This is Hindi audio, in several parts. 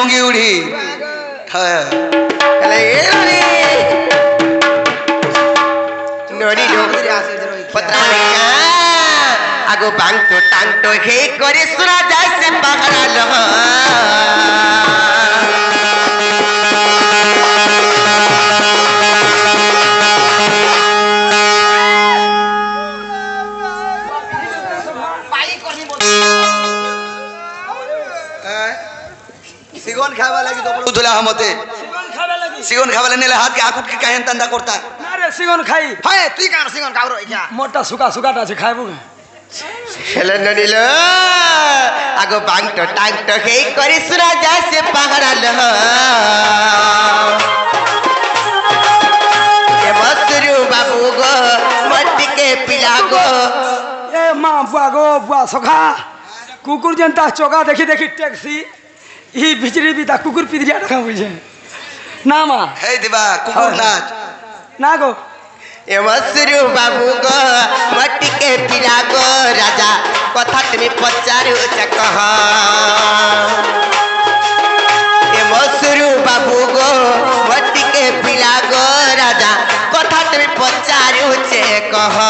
डोंगी उड़ी आगो बांगटो टांगटो हे करे सुना जैसे पहरा लहा सिगोन खावा लगी तो दुला हमते सिगोन खावा लेने हाथ के आकुट के काहे तंदा करता अरे सिगोन खाई हाय तुई कान सिगोन खावरो इजा मोटा सुका सुकाटा छे खाइबु हेलो ननिलो आगो बांगटो टांगटो हे करे सुना जैसे पहरा लहा ए मसरू बाबू गो मट्टी के पिला गो ए मां बुआ गो बुआ सखा कुकुर जनता चोका देखी देखी टैक्सी ई बिजली बिता कुकुर पिदिया रखा बुझे ना मां हे दिबा कुकुर नाच ना गो ए मसरू बाबू गो मट्टी के पिला गो राजा कथा तुम पचारू चकह ए मसरू बाबू गो मट्टी के पिला गो राजा कथा तुम पचारू चकह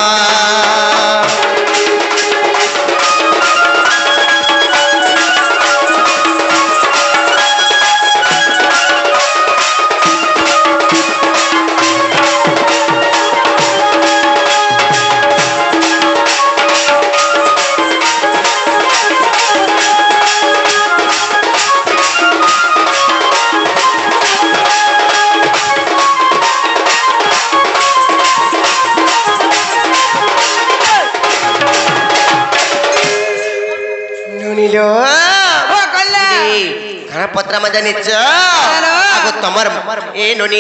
पत्रा मजा निच आगो तमर ए नोनी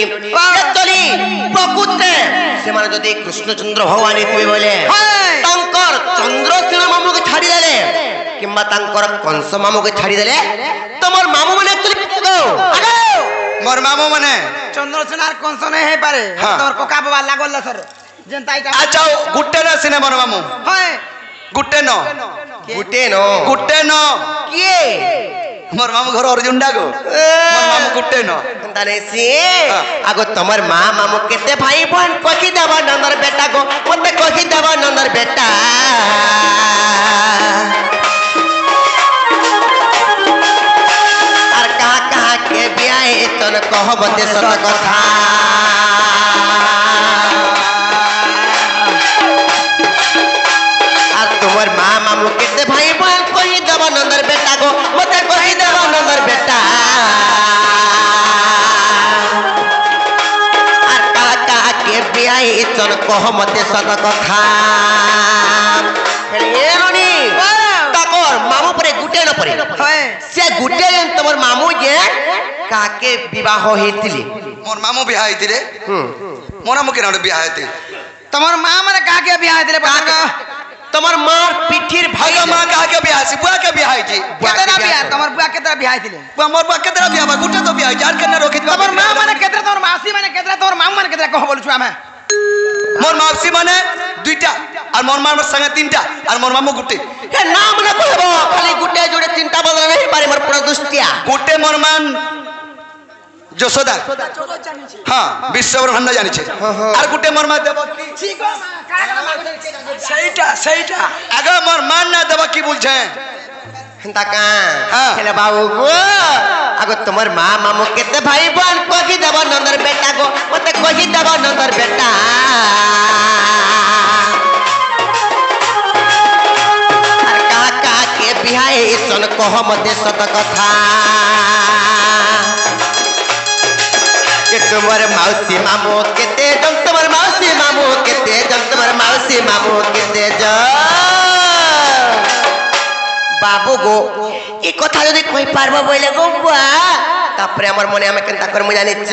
चली प्रकृते से माने जदी कृष्णचंद्र भगवान कबे बोले तांकर चंद्रसेन मामू के छाड़ी देले किंबा तांकर कंस मामू के छाड़ी देले तमर मामू माने एक्चुअली गो मोर मामू माने चंद्रसेन आर कंस नहीं है पारे तोर कोका बाबा लागल सर जनताई का अच्छा गुट्टे न सिने मोर मामू हाय गुट्टे न किए मोर मामू घर अर्जुन डागो मोर मामू गुट्टे न तने सी आगो तमर मां मामू केते भाई बहन कहि देबा नंदर बेटा गो मते कहि देबा नंदर बेटा आर कहां के बियाह तन कहबते सत कथा आर तमर मां मामू केते भाई बहन कहि देबा नंदर बेटा गो मते कहि देबा नंदर बेटा आर काका के बियाह तन कहमते सत कथा हे रोनी ताकर मामू परे गुटे न परे से गुटे तमर मामू जे काके विवाह हेतिली मोर मामू बियाह हेतिले मोर मामू केना बियाह हेति तमर मां माने काके बियाह हेतिले तमर मां पिठिर भाई मां काके बियाह सी बुआ के बियाह हेति केतना बियाह तमर बुआ केतना बियाह हेतिले बुआ मोर बुआ केतना बियाह बा गुटे तो बियाह जार केना रोके तमर मां माने केतना तमर मासी माने केतना तमर मामू माने केतना कह बोलु छु आमे मोर मासी माने दुईटा और मोर मामा संगे तीनटा और मोर मामू गुटे हे नाम न कहबो खाली गुटे जोड़े तीनटा बदल नहीं पारे मोर पूरा दुष्टिया गुटे मोर मान যশোদা হ্যাঁ বিশ্বব্রহ্মাণ্ড জানিছে আর গুটে মোর মা দেবকী সেইটা সেইটা আগে মোর মান না দেবকী বলছে হেন্তা কা হেলে বাবু গো আগো তোমার মা মামু কেতে ভাই বোন কহি দেব নন্দর বেটা গো মতে কহি দেব নন্দর বেটা আর কাকা কে বিহাই সন কহ মতে সত কথা तुम्हार मौसी मामू केते जम तुम्हार मौसी मामू केते जम तुम्हार मौसी मामू केते जम बाबू गो ई कथा जदी कहि पारबो बोले गो बुआ तापरे हमर मने हम केनता कर मु जानि छ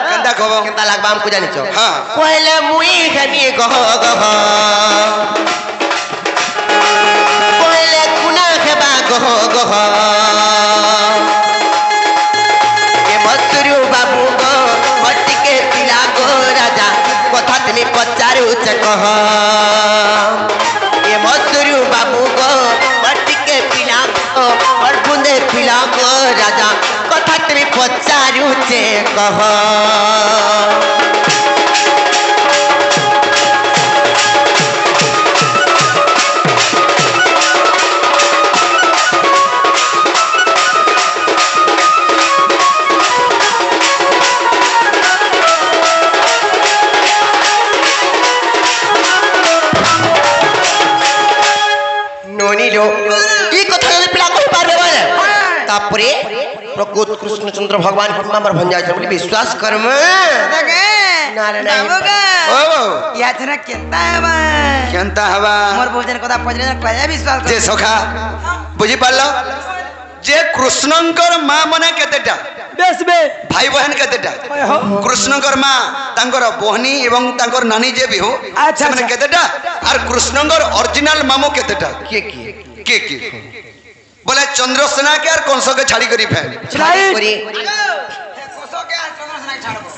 केनता कहबो केनता लागबा हम को जानि छ हां पहले मुई खनी गह गह पहले कुना खेबा गह गह के मसरू बाबू गो मट्टी के पिला गो राजा कथा तनी पचारू चकह ये मसरू बाबू गो मट्टी के पिला गो और बूंदे पिला गो राजा कथा तनी ପଚାରୁଛେ କହ प्रकृत कृष्णचंद्र भगवान हमर भंजा बोली विश्वास कर्म केनता हवा मोर भोजन कथा पजरे कया विश्वास जे सखा बुझी पारलो जे कृष्णंकर मां मने केतेटा बेस बे भाई बहन केतेटा कृष्णंकर मां तांकर बहनी एवं तांकर नानी जे भी हो अच्छा मने केतेटा और कृष्णंकर ओरिजिनल मामो केतेटा के बोले चंद्रसेना के और कंस के छाड़ी करी फैन छाड़ी करी कंस के और चंद्रसेना के छाड़बो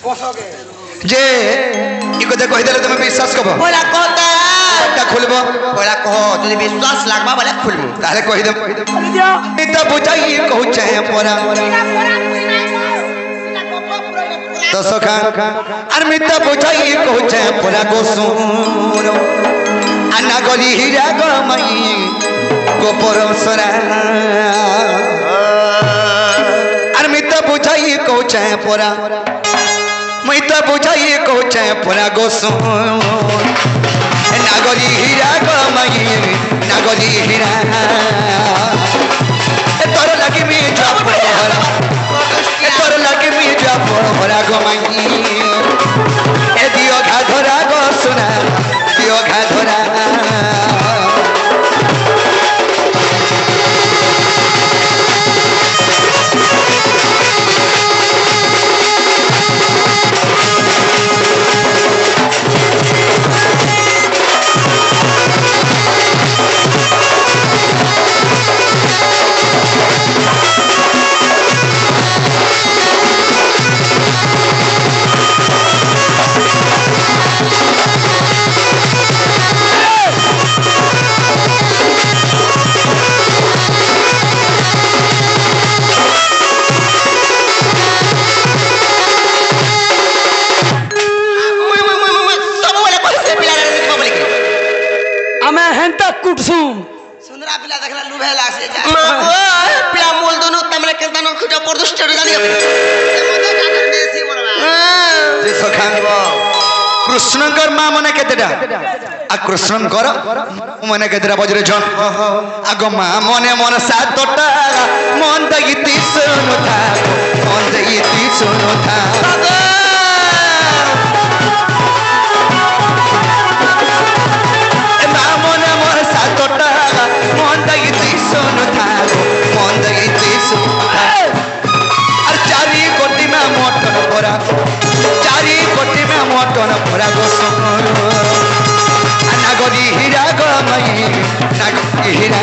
कंस के जे इको देखो इधर तुम विश्वास करबो बोला कहता बट्टा खुलबो बोला कहो तुझे विश्वास लागबा बोले खुलबो ताले कहि दे इता बुझाई कहू चाहे पोरा तो सखा और मिता बुझाई कहू चाहे पोरा गोसुर अन्ना गली हीरा गमई गोपर सरा और मिता बुझाई कहू चाहे पोरा मिता बुझाई कहू चाहे पोरा गोसुर नागरी हीरा गमई नागरी हीरा तोर लगी मी जाप भरा तोर लगी मी जाप भरा गमई ए दियो घा धरा गो सुना दियो घा धरा कुटसुम सुंदरा पिला देखला लुभे लासे जा पिला मोल दोनो तमरे केता न खुटा प्रदुष्ट रे जानी देसी बोलबा जे सखांगो कृष्णकर मां मने केतेटा आ कृष्णकर मने केतेटा बजरे जन आगो मां मने मन सातटा मन दईती सुनो था मन दईती सुनो था चारी कोटी में मोटन भरा गोसो नागरी हीरा गमई नागरी हीरा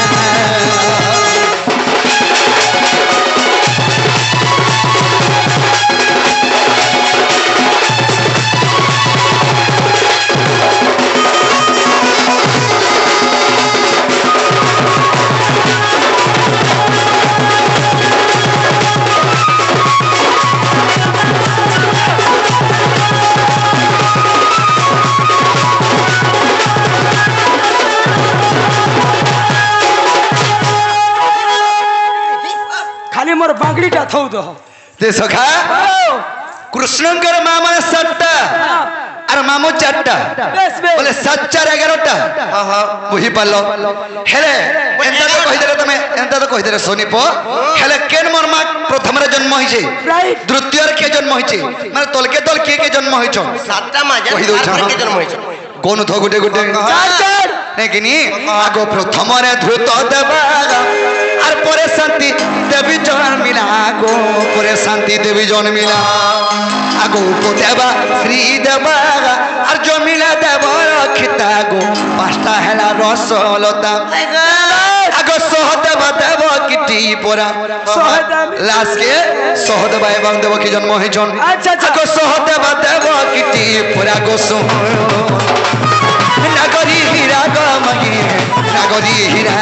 मोर बांगड़ीटा थौ दो ते सखा कृष्णकर मां माने 7टा और मामू 4टा बोले 7 4 11टा बुझी पालो हेले एंता तो कहि देले तमे एंता तो कहि देले सोनी पो हेले केन मोर मां प्रथम रे जन्म होई छै द्वितीय रे के जन्म होई छै माने तलके तल के जन्म होई छ 7टा मां के जन्म होई छ कोन थो गुटे गुटे 4 नेकिनी आगो प्रथम रे ध्रुत देवा और परे शांति देवी जन मिला आगो परे शांति देवी जन मिला आगो को देवा श्री देवा और जो मिला देवा रखिता गो पास्ता हेला रसलता आगो सहदेव देव किटी पोरा लास्ट के सहदेव एवं देव की जन्म है जन आगो सहदेव देव किटी पोरा गोसु नागरी हीरा गमई नागरी हीरा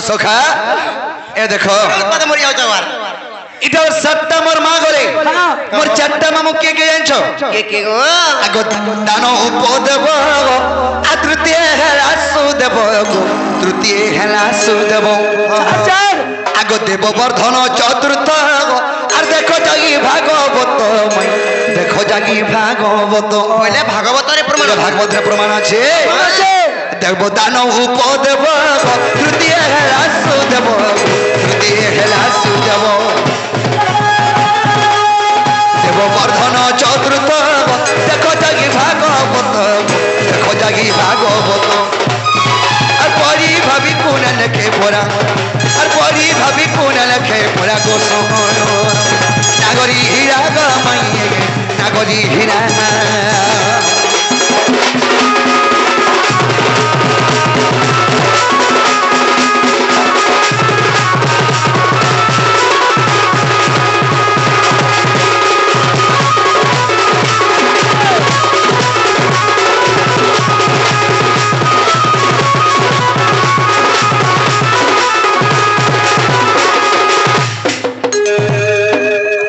सखा ए देखो उत्पाद मरि जाऊ जवार इटा सट्टा मोर मां गरे मोर चारटा मामू के जानछो के गो आगो दानो उपदेव आ तृतीय हेला सुदेव तृतीय हेला सुदेव आगो देव वर्धन चतुर्थ আর দেখো জাগি ভাগবত দেখো জাগি ভাগবত বলে ভাগবতরে প্রমাণ ভাগবতরে প্রমাণ আছে দেব দানব উপদেব তৃতীয় হেলা সুদেব তৃতীয় হেলা সুদেব দেব বর্ধন চতুর্থ দেখো জাগি ভাগবত দেখো জাগি ভাগবত আর পরি ভাবি কোন লেখে পড়া আর পরি ভাবি কোন লেখে পড়া গো নাগরী হীরা গমাইয়ে নাগরী হীরা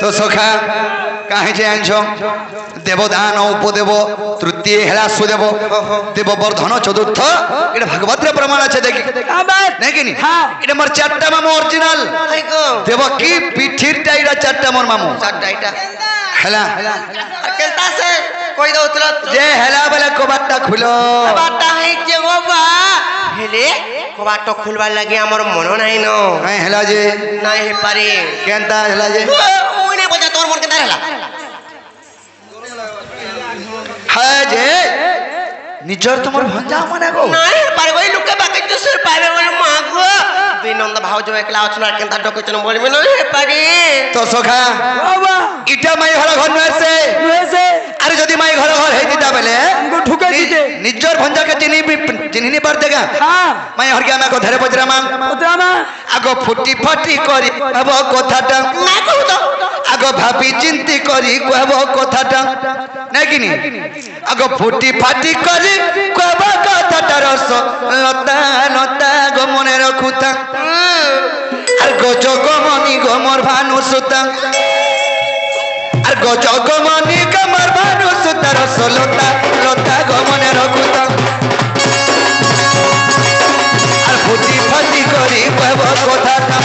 तो सखा कहीं जानछ देवदान उपदेव तृतीय हेला सुदेव देव वर्धन चतुर्थ ये भागवत रे प्रमाण আছে দেখি नहीं कि এটা মোর চারটা মামু অরিজিনাল দেব কি পিঠিরটা এটা চারটা মোর মামু চারটা এটা হেলা কেলতা সে কই দউতল যে হেলা বলে কবাটটা খুলো কবাটটা হইছে গো বা হেলে কবাট খুলবার লাগি আমার মন নাই ন নাই হেলা যে নাই হে পারে কেনতা হেলা যে ওই নে বজা তোর মন কেনতা হেলা হ্যাঁ যে নিজর তোমার ভঞ্জা মানে গো নাই পারে ওই লোকে বাকি তো সর পাবে বলে মা গো দুই নন্দ ভাউজ একলা অছন আর কেনতা ডকইছন বলবি না হে পারে তো সখা বাবা ইটা মাই ঘর ঘর নছে আরে যদি মাই ঘর ঘর হেই দিতা বেলে আমগো ঠুকে দিতে নিজর ভঞ্জাকে চিনি নি পারতে গা হ্যাঁ মাই ঘর কে আমা কো ধরে পজরামা আগো ফুটি ফাটি করি হব কথাটা না কহু তো আগো ভাবি চিন্তি করি কহব কথাটা নাকিনি আগো ফুটি ফাটি করি কহব কথাটা রস লতা লতা গো মনে রাখুতা আর গো জগমনি গো মোর ভানু সুতা আর গো জগমনি গো মোর ভানু সুতা রস লতা লতা গো মনে রাখুতা আর ফুটি ফাটি করি কহব কথাটা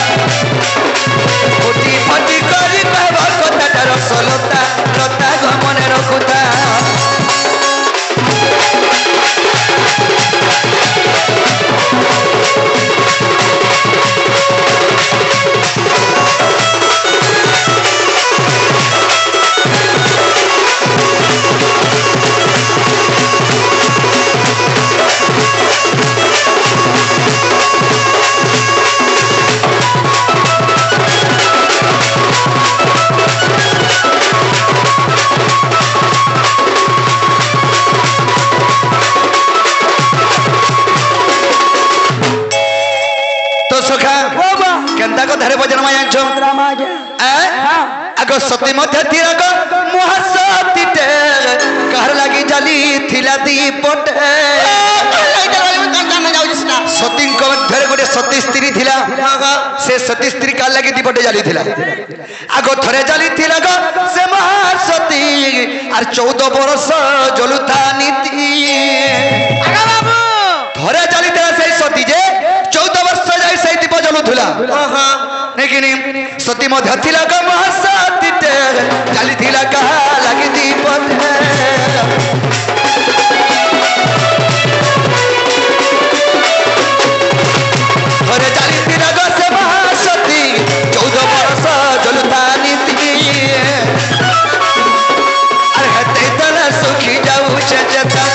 ফুটি ফাটি করি কহব কথাটা রস লতা লতা গো মনে রাখুতা धरे भजन माया छो आगो सती मध्य थिराग महासती टे कहर लागी जाली थिला दीपट सती को धरे गोटे सती स्त्री थिला से सती स्त्री काल लागी दीपटे जाली थिला आगो थरे जाली थिला गो से महासती आर 14 बरस जलुथा नीति आगा बाबू थरे जाली थिला से सती जे 14 वर्ष जाई से दीप जलुथुला लेकिन सती मध्य थिला ग महासती टे जाली थिला कहा लागी दीपटे थरे जाली थिला ग से महासती 14 वर्ष जलुथा नीति अरे हेते तला सुखी जाऊ चेता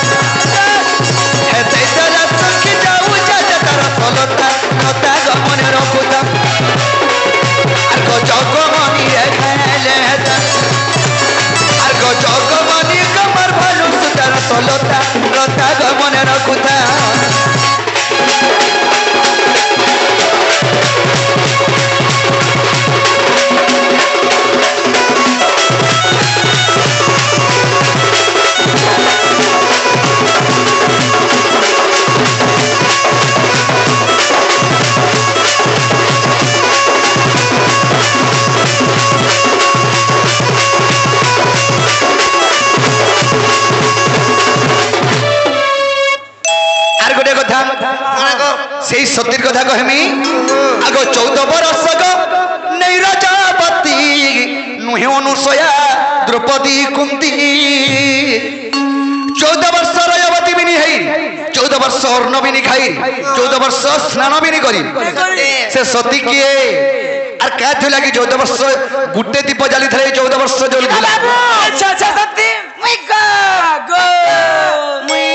हेते तला सुखी जाऊ चेता रसलता लता ग मने रखुता আর গো জগমনি রে सतीर कथा कहमी आगो 14 बरस नहीं राजापति नुहे अनुसया द्रौपदी कुंती 14 वर्ष रजवती भी नहीं है 14 वर्ष अर्ण भी नहीं खाई 14 वर्ष स्नान भी नहीं करी से सती किए আর কা থিলা কি 14 বর্ষ গুটে দীপ জ্বালি থলে 14 বর্ষ জ্বলি থিলা अच्छा अच्छा सत्य मुई गो मुई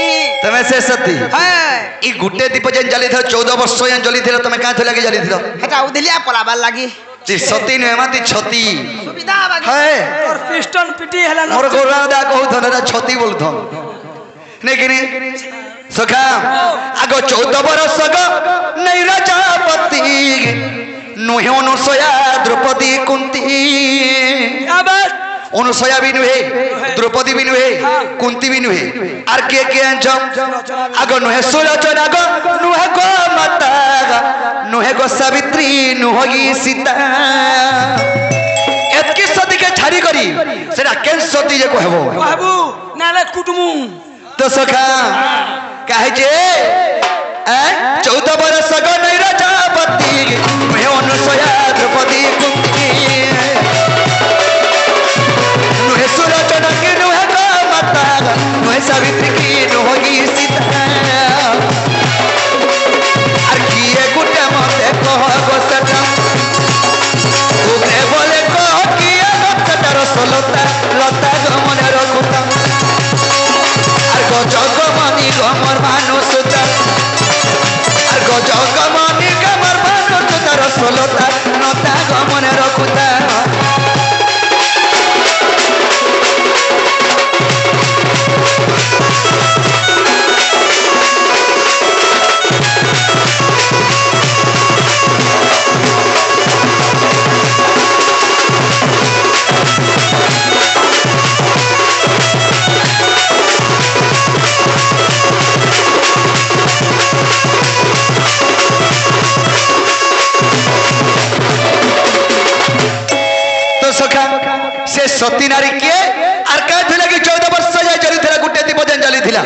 তুমি সে সতী हां ই গুটে দীপ যেন জ্বালি থলে 14 বর্ষ যেন জ্বলি থলে তুমি কা থিলা কি জ্বালি থিল এটা উদিলিয়া পলাবার লাগি যে সতী নয় মাতি ছতি সুবিধা বাকি হ্যাঁ और पिस्टन पिटी हला मोर गोरा दा कहू थने छती बोलथ नहीं कि नहीं सखा आगो 14 बरस नहीं राजापति नुहे अनुसया द्रौपदी कुंती अनुसया भी नुहे द्रौपदी भी नुहे कुंती भी नुहे आर के आगो नुहे सुलोचना गो नुहे गो माता नुहे गो सावित्री नुहगी सीता एतकी सती के छाड़ी करी सेरा केन सती जे कहबो बाबू नाले कुटुमु तो सखा काहे जे 14 बरस गो नहीं राजापति नुहे अनुसया द्रौपदी कुंती नुहे सुलोचना की नुहे गो माता नुहे सावित्री की नुहगी सीता आर किए गुटे मते कह गो सटा उग्रे बोले कह किए गटटार सलता लता गमने रखुता आर गो जगमनी गमर मानुस आर गो जगमनी गमर मानुस तार सलता लता गमने रखुता से सती नारी के आर का थिला कि 14 वर्ष जाय चली थिला गुटे दीप जन जली थिला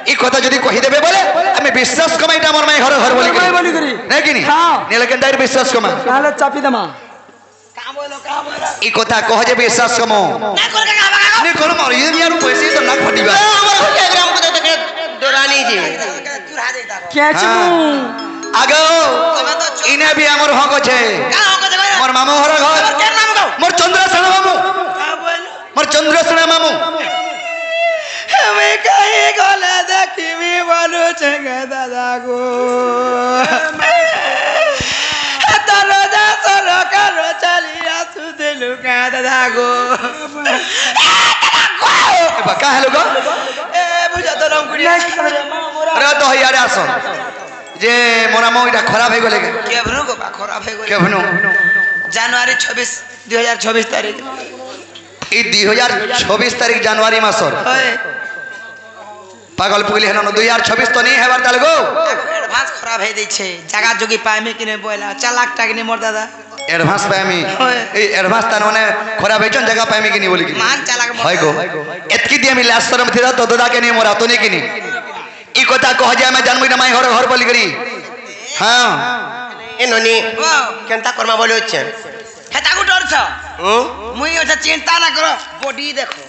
ई कथा जदी कहि देबे बोले हमें विश्वास कमाइटा हमर माई घर घर बोली करी नहीं कि नहीं हां नेलकन डायर विश्वास कमा काले चापी दमा का बोलो ई कथा कह जे विश्वास कमो ना कर के का नहीं कर मार ये यार पैसे तो ना फटिबा हमर के ग्राम को तो डरानी जी केचमु आगो इने भी हमर हक छे का हो के मोर मामू घर घर के नाम को मोर चंद्रसेन मामू का बोलो मोर चंद्रसेन मामू हमें कहीं गले देखी बोलू छे दादा को दरजा सरो करो चलिया तू दिलु का दादा को ए बा का हेलो गो ए बुझा तो रंग गुड़ी अरे तो यार आसो जे मोरा मो इटा खराब हो गेले केभनु को खराब है केभनु जनवरी 26 2024 तारीख ई 2024 तारीख जनवरी मासर पागल पुगली हन 2026 तो नहीं हेबार तालगो एडवांस खराब है दै छे जगह जोगी पामे कि ने बोला 4 लाख टाका ने मोर दादा एडवांस पामी ए एडवांस तान माने खराब है जगह पामी कि नहीं बोली कि मान 4 लाख होय गो एतकी दिया मी लास्ट शर्म थिदा तो दादा के नहीं मोरा तो नहीं कि नहीं ई कथा कह जाय मैं जन्म माई घर घर बोली करी हां ए ननी केनता करमा बोलो छ हेता को डर छ मुई ओछा चिंता ना करो बॉडी देखो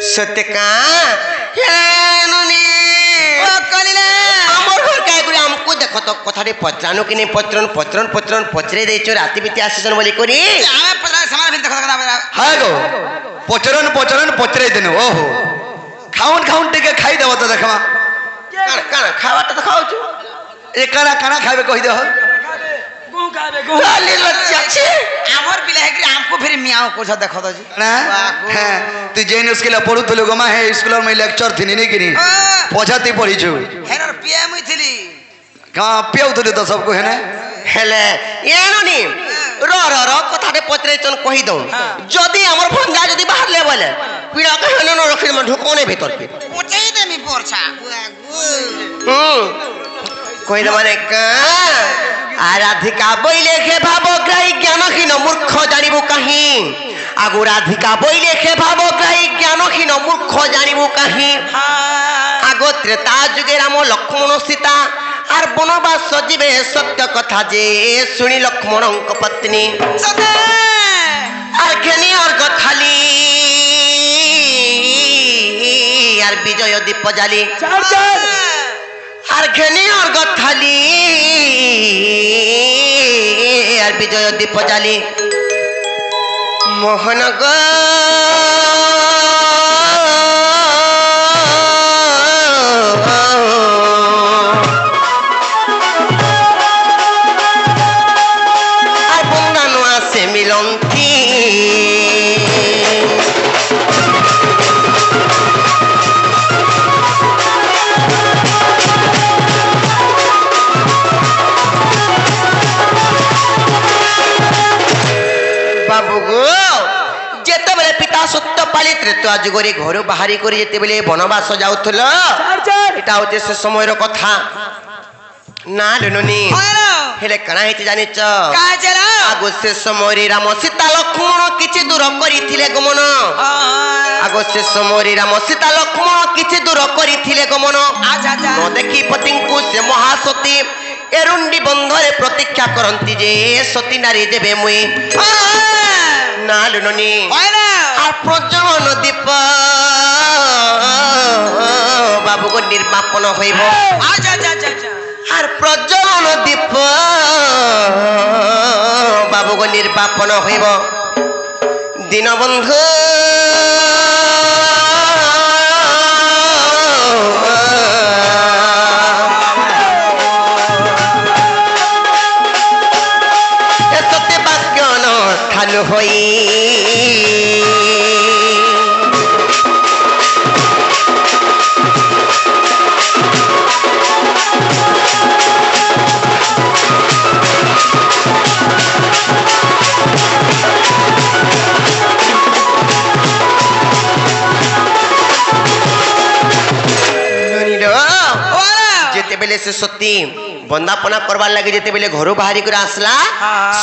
सत्य का हे ननी ओ कलिला हमर घर काय गुरी हमको देखो तो कथारे पत्रानो कि नहीं पत्रन पचरे देचो राती बिती आसीसन बोली करी आमे पत्रा सामान फिर देखो कदा हां गो पचरन पचरे देनो ओहो खाउन टिके खाई देव तो देखमा काना खावाटा तो खाउ छु ए काना खाबे कहि दे गु खाबे गु लाली लच्चा छे हमर पिला है कि हमको फिर मियाओ को देखो तो जी ना हां तू जेन उसके लिए पढु थलो गमा है स्कूल में लेक्चर थी नहीं कि नहीं पछाती पढी छु हेनर पीएम हुई थी का पेउ थले तो सबको है ना हेले एनोनी रो कथाटे पचरे चन कहि दउ जदी हमर भंगा जदी बाहर ले बोले पीड़ा के हेलो न रखि में ढुकोने भीतर के पचई दे मी पोरछा कहि द माने का आराधिका बोइले के भाबो ग्राही ज्ञानहीन मूर्ख जानिबो काहि आगु राधिका बोइले के भाबो ग्राही ज्ञानहीन मूर्ख जानिबो काहि आगो त्रेता जुगे राम लक्ष्मण सीता আর বনবাস ଯିବେ সত্য কথা যে শুনি লক্ষ্মণଙ୍କ পত্নী আর ঘেনি অর্ঘ থালি আর বিজয় দীপ জালি আর ঘেনি অর্ঘ থালি আর বিজয় দীপ জালি মোহন গো আর বন্দানো আসে মিলন্তি বাবু গো যেতবেলে পিতা সত্য পালি ত্রেতা যুগরে ঘর বাহারি করে যেতবেলে বনবাস যাউথল এটা হচ্ছে সে সময়ের কথা না লুনুনি হেলে কানা হইছে জানিছ আগো সে সমୟରେ রাম সীতা লক্ষ্মণ কিছু দূর করিଥିଲେ গমন আগো সে সমୟରେ রাম সীতা লক্ষ্মণ কিছু দূর করিଥିଲେ গমন ন দেখি পতিଙ୍କୁ সে মহাসতী এরুন্ডি বন্ধরে প্রতীক্ষা করন্তি যে সতী নারী দেবে মুই না লুনুনি আর প্রজ্বলন দীপ বাবুকে নির্বাপন হইব আর প্রজ্বলন দীপ বাবুকে নির্বাপন হইব দীনবন্ধু এসতে বাক্যন ঠালু হই যেতেবেলে সে সত্যি বন্দাপনা করবার লাগে যেতেবেলে ঘর বাহারি করে আসলা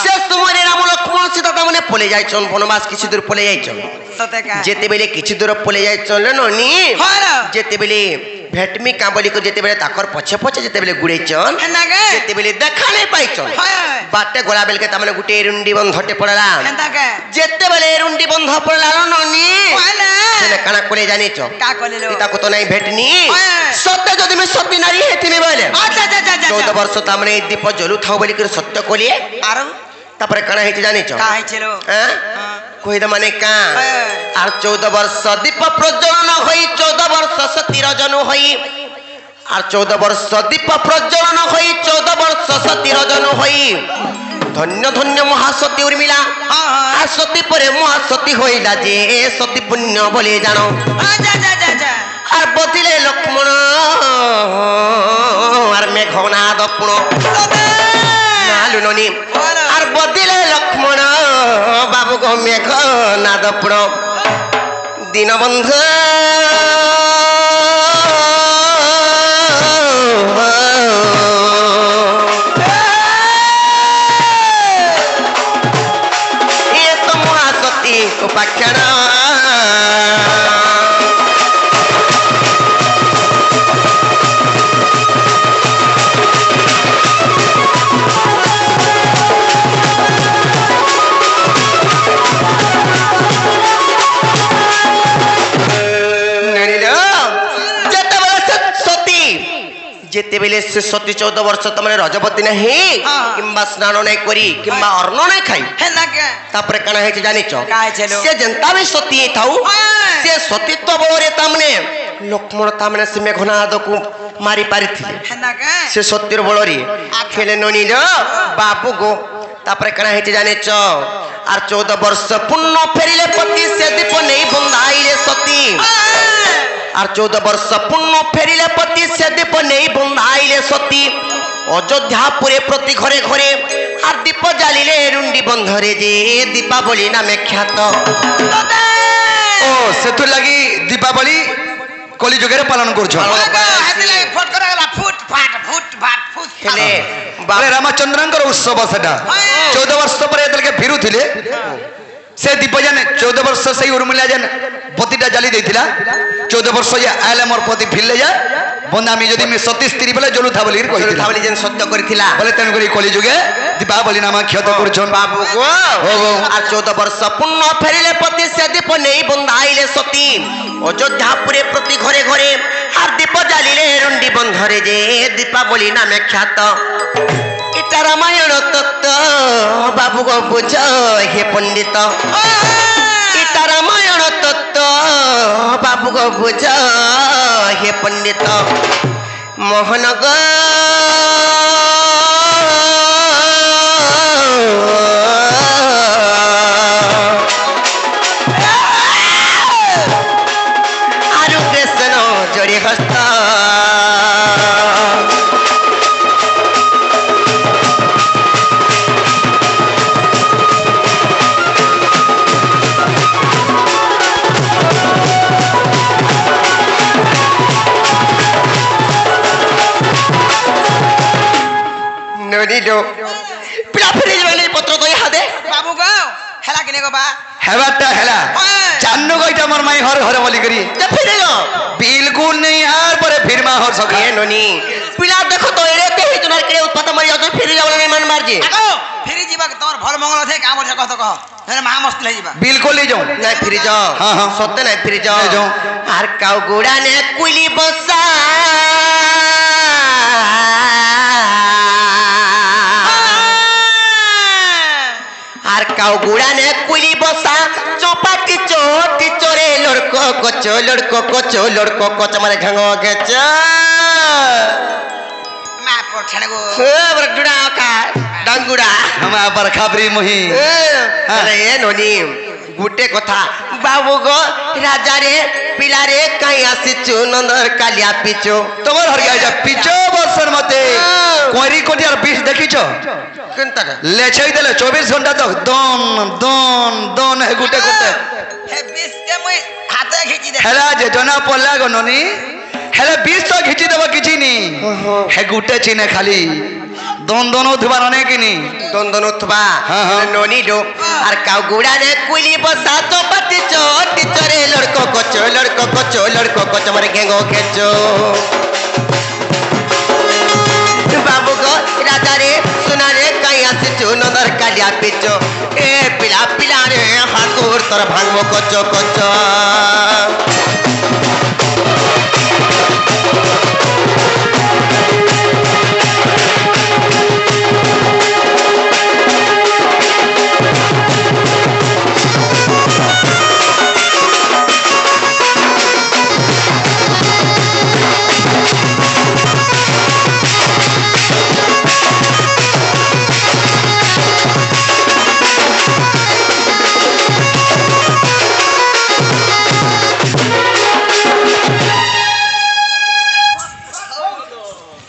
সে সময় রাম লক্ষ্মণ সীতা তার পলে যাইছন বনবাস কিছু দূর পলে যাইছন যেতেবেলে কিছু দূর পলে যাইছন ননি যেতেবেলে ভেটমি কাঁবলি করে যেতেবেলে তাকর পছে পছে যেতেবেলে গুড়াইছন যেতেবেলে দেখা নাই পাইছন বাটে গলা বেলকে তার গোটে এরুন্ডি বন্ধটে পড়লা যেতেবেলে এরুন্ডি বন্ধ পড়লা ননি কানা করে জানিছ তাকে তো নাই ভেটনি সত্য যদি আমি সতী নারী হেতিনি বলে 14 বর্ষ তার এই দীপ জ্বলু থাও বলি করে সত্য কলিয়ে তারপরে কানা হয়েছে জানিছ কহিদ মানে কা আর 14 বর্ষ দীপ প্রজ্বলন হই 14 বর্ষ সতীর জনু হই আর 14 বর্ষ দীপ প্রজ্বলন হই 14 বর্ষ সতীর জনু হই ধন্য ধন্য মহাসতী উর্মিলা আর সতী পরে মহাসতী হইলা যে সতী পুণ্য বলে জানো আর বদিলে লক্ষ্মণ আর মেঘনাদ পুণ লুননি আর বদিলে লক্ষ্মণ বাবু গো মেঘনাদ পুণ দীনবন্ধু উপাখ্যান যেতেবেলে সে সতী 14 বর্ষ তোমার রজবতী নাহি কিংবা স্নান নাই করি কিংবা অন্ন নাই খাই তারপরে কানা হয়েছে জানিছ সে যেন্তা ବି সতী থাও সে সতীত্ব বଳରେ তামনে লক্ষ্মণ তামনে সে মেঘনাদକୁ মারি পারিଥିଲେ সে সত্যের বଳରେ খেলে ননিল বাবু গো তারপরে কানা হয়েছে জানিছ আর 14 বর্ষ পূর্ণ ফেরিলে পতি সে দীপ নেই বন্ধাইলে সতী আর 14 বর্ষ পূর্ণ ফেরিলে পতি সে দীপ নেই বন্ধাইলে সতী অযোধ্যাপুরে প্রতি ঘরে ঘরে আর দীপ জ্বালিলে রুন্ডি বন্ধরে যে দীপাবলি নামে খ্যাত ও সেতু লাগি দীপাবলি কলি যুগের পালন করছ ହେଲେ ରାମଚନ୍ଦ୍ରଙ୍କର ଉତ୍ସବ ସେଟା 14 ବର୍ଷ ପରେ ଯେତେବେଳେ ଫେରୁଥିଲେ ସେ ଦୀପ ଯେନ୍ 14 ବର୍ଷ ସେଇ ଉର୍ମିଲା ଯେନ୍ ପତିଟା ଜାଲି ଦେଇଥିଲା 14 ବର୍ଷ ଯେ ଆଇଲେ ମୋର ପତି ଫିରିଲେ ଯା বন্দামি যদি মে সতী স্ত্রী বলে জলুথা বলি কইছিলা বলি যেন সত্য করিছিলা বলে তেন করি কলি যুগে দীপাবলি নামা ক্ষত করছন বাবু গো আর 14 ବର୍ଷ ପୂର୍ଣ୍ଣ ଫେରିଲେ ପତି ସେ ଦୀପ ନେଇ ବନ୍ଧାଇଲେ ସତୀ ଅଯୋଧ୍ୟାପୁରେ ପ୍ରତି ଘରେ ଘରେ আর দীপ জ্বালিলে রুন্ডি বন্ধরে যে দীপাবলি নামে খ্যাত এটা রামায়ণ তত্ত্ব বাবু গো বুঝ হে পণ্ডিত এটা রামায়ণ তত্ত্ব বাবু গো বুঝ হে পণ্ডিত মোহন গো আরু কৃষ্ণ জড়ি হস্ত পিলা ফেরি যাবে পত্র তো হাতে বাবু গো হেলা কিনে গো বা হেবাটা হেলা জানো কইটা মোর মাই ঘর ঘরে বলি করি যে ফিরে গো बिल्कुल नहीं यार पर फिर मा हर सका ए ननी पिला देखो तो एरे ते ही तुनार के उत्पात मर जातो फिर जावल नहीं मन मार जे আগো ফেরি ଯିବା ତମର ଭଲ ମଙ୍ଗଳ थे କାମ କହ ତ କହ ହେଲେ ମହା ମସ୍ତି ହେଇ ଯିବା बिल्कुल नहीं जाऊं नहीं फिर जाओ हाँ, हाँ। सत्य नहीं फिर नहीं जाओ जाओ। आर काउ गुड़ा ने कुली बसा আর কাউ গুড়া নে কুলি বসা চপাটি চোটি চোরে লড়কো কচো মানে ঘাঙ্গ গেছ মা পর ছেড়ে গো বড় ডুড়া কা ডাঙ্গুড়া हम पर खबरी मुही আরে এ ননি গুটে কথা বাবু গো রাজা রে পিলা রে কাই আসিছু নন্দর কালিয়া পিছু তোমার হর গয়া पिचो बसर मते कोरी कोटी और 20 देखिछो কোনটা लेछई देले 24 घंटा तक दोन दोन दोन है गुटे गुटे হে বিশ কে মই হাতে খিচি দে हेला जे जना पल्ला गो ननी हेले 20 तो खिची देबो किछि नी हे गुटे चिने खाली दोन दोन उठबार अनेक नी দন্দন উঠবা হ্যাঁ, হ্যাঁ। ননি ডো আর কাউ গুড়া নে কুলি বসা চপাটি চোটি চোরে লড়কো কচো মানে ঘেঙ্গ খেচো বাবু গো রাজা রে সোনা রে কাই আসিছু নন্দর কালিয়া পিছু এ পিলা রে হাতুর তোর ভাঙবো কচো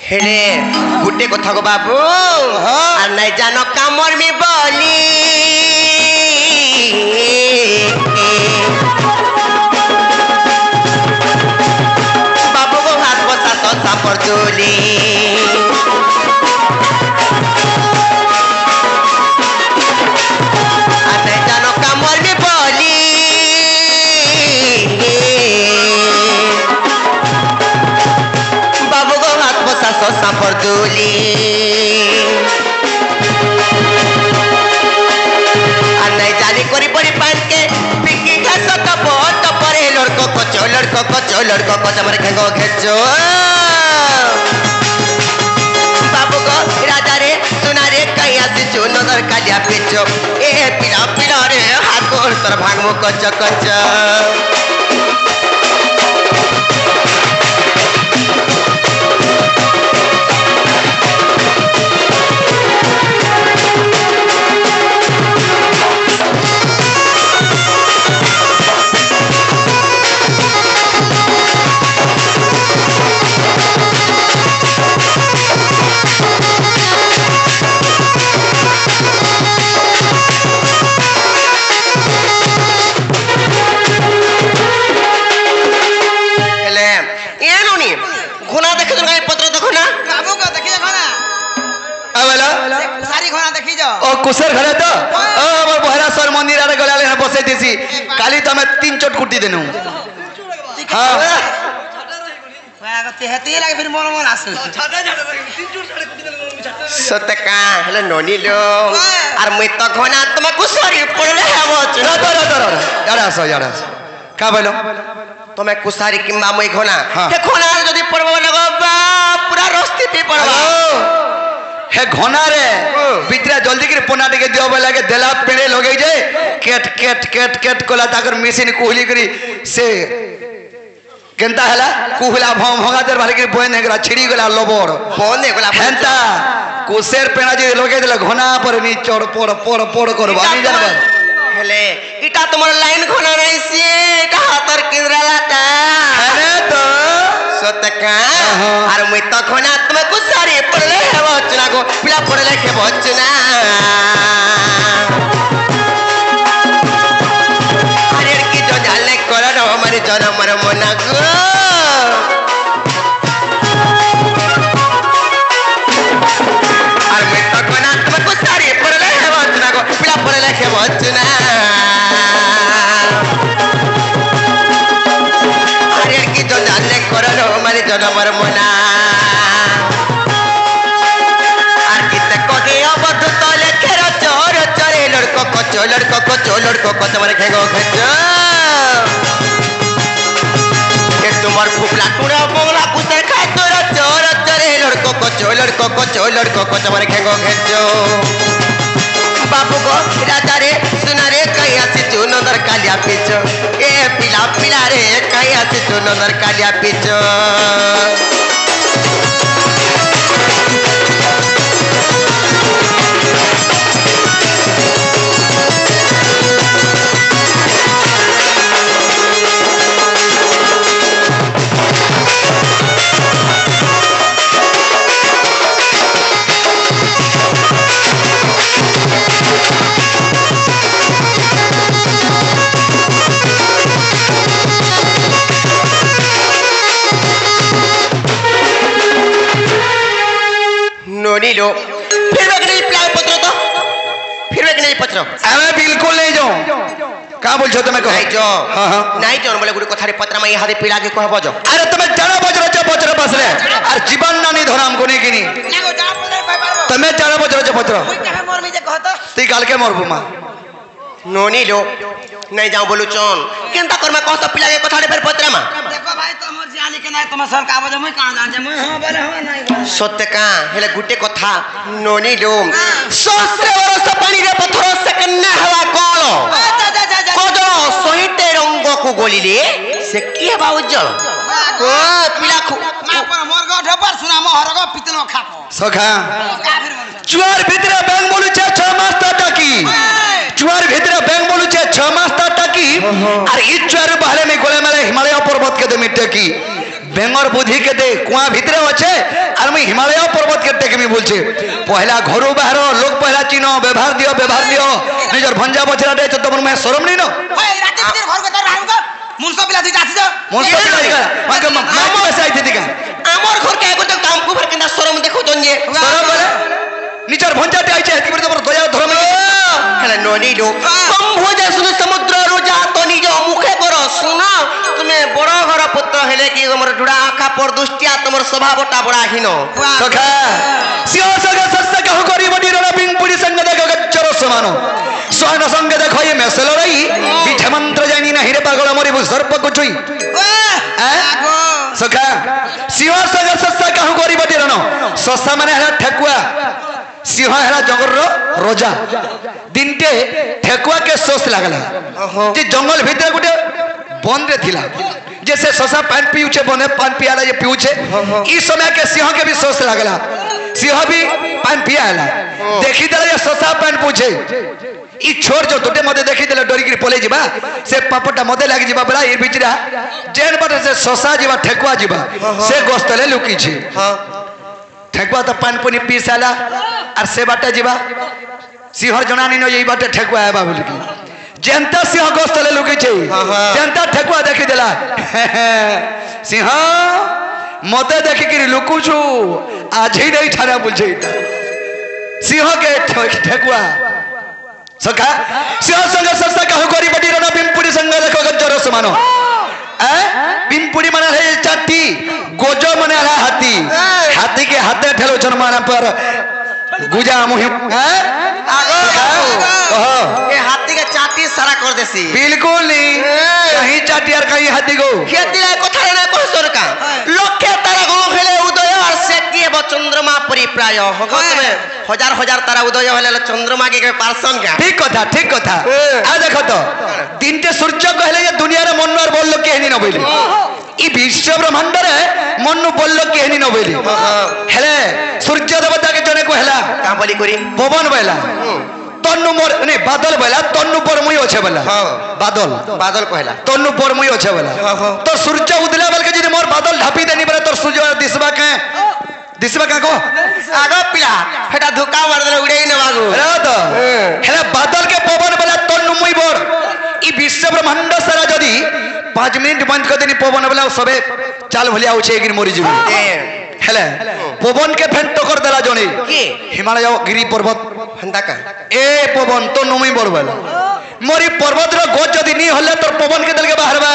হেলে গুটে কথা গো বাবু আর নাই জানো কামর মি বলি বাবু গো হাত বসা তো সাপর তুলি আর নাই জানো কামর মি বলি বাবু গো হাত বসা তো সাপর তুলি আর নাই জানি করি পরি পানকে পিকি ঘাস তো পরে লড়কো কচো আমার ঘেঙ্গ ঘেচো বাবু গো রাজা রে সোনা রে কাই আসিছু নদর কালিয়া পিছু এ পিলা রে হাত গোর তোর ভাঙবো কচো ঘোনা দেখে তো পত্র দেখো না বাবু গো দেখি দেখো না আবেলা সারি ঘোড়া দেখি যাও ओ कुसर घरे तो ओ हमर बहरासर मंदिर आरे गलाले बसै देसी काली तो मैं 3 चोट कुटी देनु हां ते हेती लागे फिर मोर मोर आसु सत्य का हेले नोनी लो और मैं तो घना तुमको सॉरी पड़ले हेबो यार का बोलो तुम्हें कुसारी किंबा मैं घना हाँ। हे घना जदी पड़बो लगो बा पूरा रस्ती पे पड़बा हे घना रे बितरा जल्दी कर पोना टिके दियो बोला के देला पेड़े लगे जे केट केट केट केट कोला ताकर मशीन कुहली करी से केनता हला कुहला भंगा देर भाले के बोन हेगरा छिड़ी गला लबोर बोने गोला हेंता कुसेर पेड़ा जे लगे देला घना पर नी चढ़ पड़ पड़ पड़ करबा नहीं जानबा हेले इटा तुम्हार लाइन घना नहीं सी इटा हातर किंद्राला ता अरे तो सत्य का और मैं तो घना तुमको सॉरी पड़ले हेबो चना को पिला पड़ले के बचना अरे की जो जाले करा ना हमारे जन्म मर मना को और मैं तो घना तुमको सॉरी पड़ले हेबो चना को पिला पड़ले के बचना अरे की जो जाले करा ना हमारे जन्म मर मना लड़को को तुम्हारे खेगो खेचो के तुम्हार फुकला टूड़ा बोला कुसे खाए तोरा चोर चरे लड़को को तुम्हारे खेगो खेचो बाबू को राजा रे सुना रे कहीं आसी चू नंदर कालिया पीछो ए पिला पिला रे कहीं आसी चू नंदर कालिया पीछो लो फिर वे नहीं प्लान पत्र तो फिर वे नहीं पत्र अरे बिल्कुल नहीं जाओ का बोल छो तमे को नहीं जो हां हां नहीं जो बोले गुडी कथारे पत्र में यहां दे पीला के कहबो जो अरे तमे जाना बजर बसले और जीवन ना नहीं धराम को नहीं किनी लागो जा पड़े पार तमे जाना बजर पत्र मुई कहे मोर में जे कहत ती काल के मोरबू मा नोनी लो नहीं जाओ बोलू चोन केनता कर में कहत पीला के कथारे फिर पत्र में देखो भाई तमर जाली के नहीं तम सर का बजे मुई कहां जान जे मुई हां बोले हां नहीं सत्य का हेले गुटे कथा नोनी लो सहस्र वर्ष पानी रे पत्थर से कन्ना हवा कोलो कोजो सोहिते रंग को गोलिले से की हवा उज्जल ओ पीला खु ना पर मोर गो ढपर सुना मोहर गो पितल में खापो सखा का फिर चुआर भितरे बैंक बोलू छे 6 मास टाकी चुआर भितरे बैंक बोलू छे 6 मास टाकी और ई चुआर बहले में गोले मेले हिमालय पर्वत के दे मिट्टे की बेंगर बुद्धि के दे कुआ भितरे अच्छे और मैं हिमालय पर्वत के टेके में बोल छे पहला घरो बाहर लोग पहला चिनो व्यवहार दियो निजर भंजा बचरा दे तो तुम मैं शरम नहीं नो ओए रात भीतर घर को तर रहू को मुनसो पिला दुई जासी दो मुनसो पिला माके मैं कैसे आई थी दिका आमर घर के एगो काम को भर केना शरम देखो जन जे शरम बोले निजर भंजा ते आई छे हेती पर दया धर्म हेला नोनी लो कम हो जाए सुन समुद्र रोजा तो निज मुखे करो सुना तुम्हें बड़ घर पुत्र हेले कि हमर डुडा आखा पर दुष्टिया तुमर स्वभावटा बड़ा हिनो सखा सियो सगा सस्ता कहू करी बडी रण बिंग पुरी संग देखो गच्चरो समानो सोहन संग देखो ये मेसल रही बीठ मंत्र जानी नहीं रे पागल मोरी सर्प को छुई आगो सखा सियो सगा सस्ता कहू करी बडी रण सस्ता माने हला ठेकुआ सिंह है जंगल रोजा दिनटे ठेकुआ के सोच लगला जे जंगल भीतर गुटे बंद रे थिला जैसे ससा पान पीउछे बने पान पियाला जे पीउछे ई समय के सिंह के भी सोच लगला सिंह भी पान पियाला देखि देला जे ससा पान पूछे ई छोड़ जो तोटे मते देखि देला डरी के पले जिबा से पापटा मते लागी जिबा बला ई बिचरा जेन बाटे से ससा जिबा ठेकुआ जिबा से गोस्तले लुकी छे ठेकुआ तो पान पुनी पी साला और से बाटे जीवा सिंहर जनानी न यही बाटे ठेकुआ है बाबू की जनता सिंह गोस्तले लुकी छे जनता ठेकुआ देखि देला सिंह मते देखि कि लुकु छु आज ही नहीं ठाना बुझे सिंह के ठेकुआ सखा सिंह संग सस्ता कहू करी बडी रण बिमपुरी संग देखो गज्जर समानो बिमपुरी माने है चाटी गोजो मुसलमान पर गुजा मुहिम ये हाथी के चाटी सारा कर देसी बिल्कुल नहीं कहीं चाटी और कहीं हाथी को खेती ला कथा ना कहसर का लक्ष्य तारा गो खेले उदय और से किए ब चंद्रमा परिप्राय हगत में हजार हजार तारा उदय होले चंद्रमा के पार्सन का ठीक कथा आ देखो तो तीनटे सूर्य कहले जे दुनिया रे मनर बोल लोग केहनी न बोली ई विश्व ब्रह्मांड रे मनु बोल लोग केहनी न बोली हेले सूर्य देवता के जने को हेला का बोली करी पवन बेला तन्नु मोर नहीं बादल बेला तन्नु पर मुई ओछे बेला बादल कहला तन्नु पर मुई ओछे बेला तो सूर्य उदला बेल के जे मोर बादल ढापी देनी बेला तोर सूर्य दिसबा का को आगो पिला हेटा धोका मार दे उड़े न बागो रे तो हेला बादल के पवन बेला तन्नु मुई बोर ई विश्व ब्रह्मांड सारा जदी 5 मिनट बंद कर देनी पवन बेला सबे चाल भलिया उछे गिर मरि जिबे हेले पवन के फेंट कर देला जणी के हिमालय गिरी पर्वत हंदा का ए पवन तो नुमी बरबेला मोरी पर्वत रो गोज जदी नी हले तोर पवन के दल के बाहरबा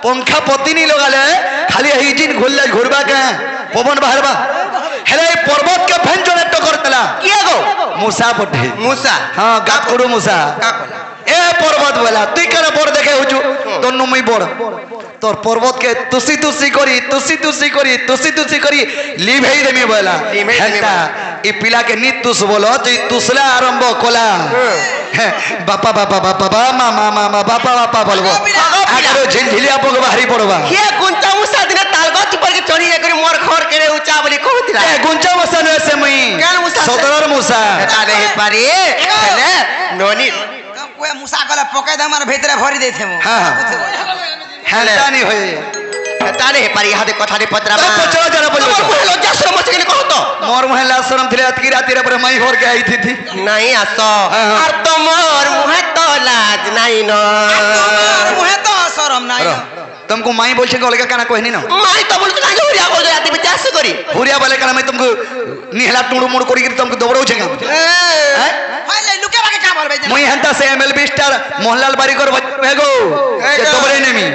पंखा पति नी लगाले खाली हिजिन घुलले घुरबा के पवन बाहरबा हेले पर्वत के फेंट जने टकर देला किया गो मूसा पठे मूसा हां गाकुरु मूसा का कहला ए पर्वत बोला तुई करे बोर देखे हुजु तो नुमी बोर तोर पर्वत के तुसी करी लिभेई देमी बोला हेता ई पिला के नी तुस बोलो तो तुसला आरंभ कोला बापा मामा बापा बोलबो आगरो झिलझिलिया पग बाहरी पड़बा के गुंचा मुसा दिन तालगत पर के चढ़ी जाकर मोर खर करे ऊंचा बोली कहतिला ए गुंचा मुसा न से मई केन मुसा सदरर मुसा अरे पारी हेले नोनी कोई मुसा गला पके दे मार भीतर भरी देथे मु हां हेता नहीं होए ताने हे पारी हादे कथा दे पत्रा तो पचो जरा बोलो लज्जा शरम मत के कहतो मोर महला शरम थिले अतकी राती रे पर मई भर के आई थी नहीं आसो और तो मोर मुहे तो लाज नहीं न मुहे तो शरम नहीं तुमको माई बोल छे कोले काना कहनी न माई तो बोल ना हुरिया बोल जाती विचार से करी हुरिया बोले काना मैं तुमको निहला टुडू मुड़ करी तुमको दबड़ो छे हैं हाले लुके बाके का बोलबे मई हंता से एमएलबी स्टार मोहनलाल बारीकर भेगो ये दबड़े नेमी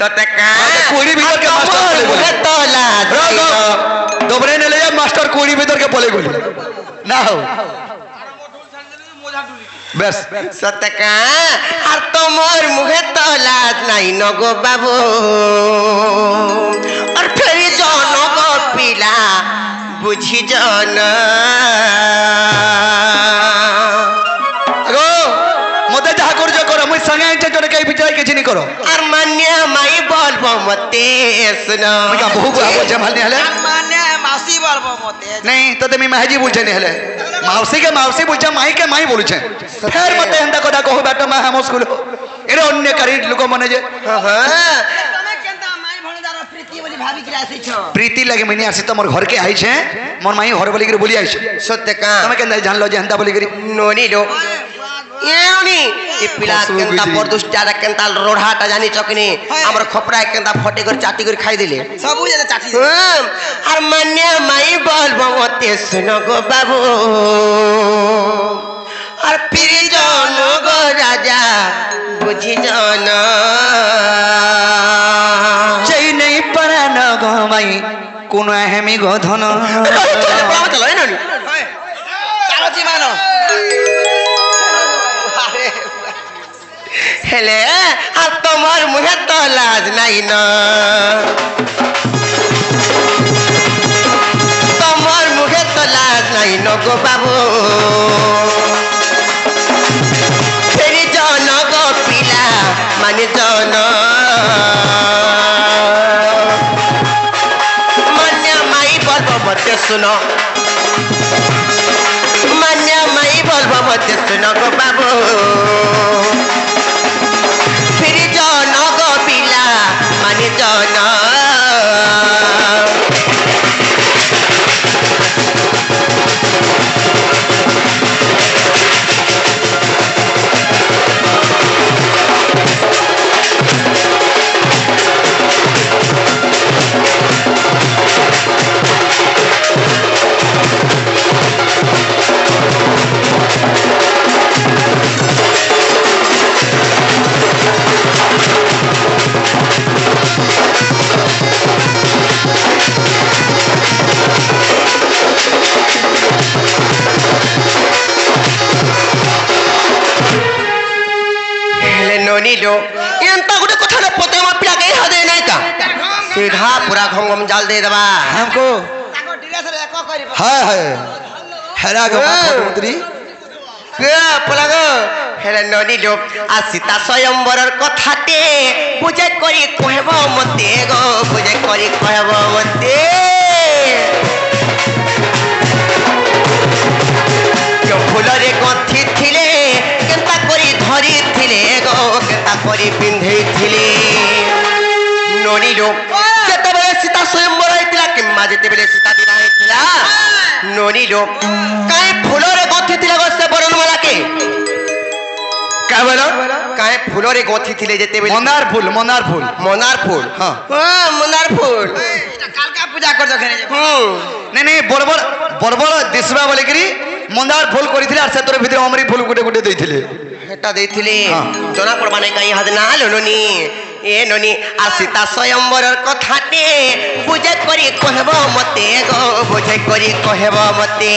सतका कोड़ी भीतर के मास्टर मुहे तो लाज दबड़े ने ले मास्टर कोड़ी भीतर के बोले गोली ना हो बस सतका और तो मोर मुहे तो लाज नहीं न गो बाबू और फिर जानो गो पिला बुझी जाना अगो मते जहा कर जो करो मुई संगे आइते जोरे कई विचार के नहीं करो और मान्य माई बोलबो मते सुनो मैं का बहु को जमाल नहीं हले माने मासी बोलबो मते नहीं तो मी महजी बोलछे नहीं हले माउसी के माउसी बोलछे माई के माई बोलछे फेर मते हंदा कदा कहू बेटा मैं हम स्कूल एरे अन्य करी लोग मने जे तमे केनता माई भणदार प्रीति बोली भाभी की आसी छ प्रीति लगे मैंने आसी तो मोर घर के आई छे मोर माई घर बोली बोली आई छे सत्यका तमे केन जान लो जे हंदा बोली करी नोनी लो येनी ई पिला केनता परदुस जादा केनता रोढ़ाटा जानी चकनी हमर खपरा केनता फटे कर चाटी कर खाई दिले सबु जे चाटी और मान्य माई बोलबो मते सुनो गो बाबू और फिर जानो गो राजा बुझी जाना जई नहीं परा न गो माई कोनो हेमी गो धन चलो है नोनी चालो जी मानो हेले और तुम्हार मुहे तो लाज नहीं न तुम्हार मुहे तो लाज नहीं न गो बाबू फिर जानो गो पिला मान जानो मान्य माई बोलबो मते सुनो मान्य माई बोलबो मते सुनो गो बाबू फिर जानो गो पिला मान जानो नोनिलो एंता गुटे कथा न पते मा पिला के हदे नहीं का सीधा पूरा घम जाल दे दबा हमको ताको ड्रेस रे एको करी हाय हाय हेरा गो उतरी के पलागो हेले नोनिलो आ सीता स्वयंवरर कथाते बुझे करी कहबो मते गो बुझे करी कहबो मते जो फुलरे गथि थिले केनता करी धरी थिले गो केनता करी पिंधै थिले नोनिलो जेतेबेले सीता स्वयंवर हैतिला किम्मा जेतेबेले सीता विवाह हैतिला नोनिलो काई फुलरे गथि थिले गो से बरनमाला के का बोलो काई फुलरे गथि थिले जेतेबेले मनार फूल मनार फूल हां मनार फूल এটা কালকা পূজা করছো ঘরে नहीं नहीं बड़ बड़ दिसबा बोले करी मंदार फूल करिथिले आर सेतर भितर अमरी फूल गुटे गुटे दैथिले हेटा देथिले जना पड़बा नै काई हाद ना लोनी ए नोनी आ सीता स्वयंवरर कथाते बुझे करी कहबो मते गो बुझे करी कहबो मते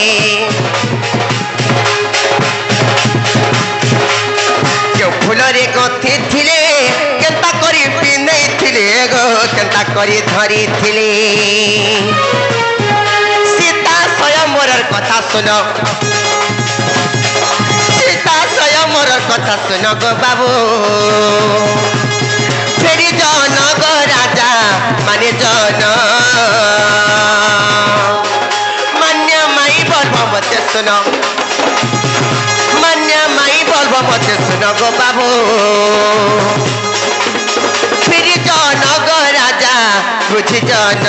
जो फुलरे गथि थिले केनता करी पिनै थिले गो केनता करी धरी थिले सीता स्वयंवरर कथा सुनो सीता स्वयंवरर कथा सुनो गो बाबू फेरी जन गो राजा माने जन मान्य माई बोलबो मते सुनो मान्य माई बोलबो मते सुनो गो बाबू फेरी जन गो राजा बुझी जन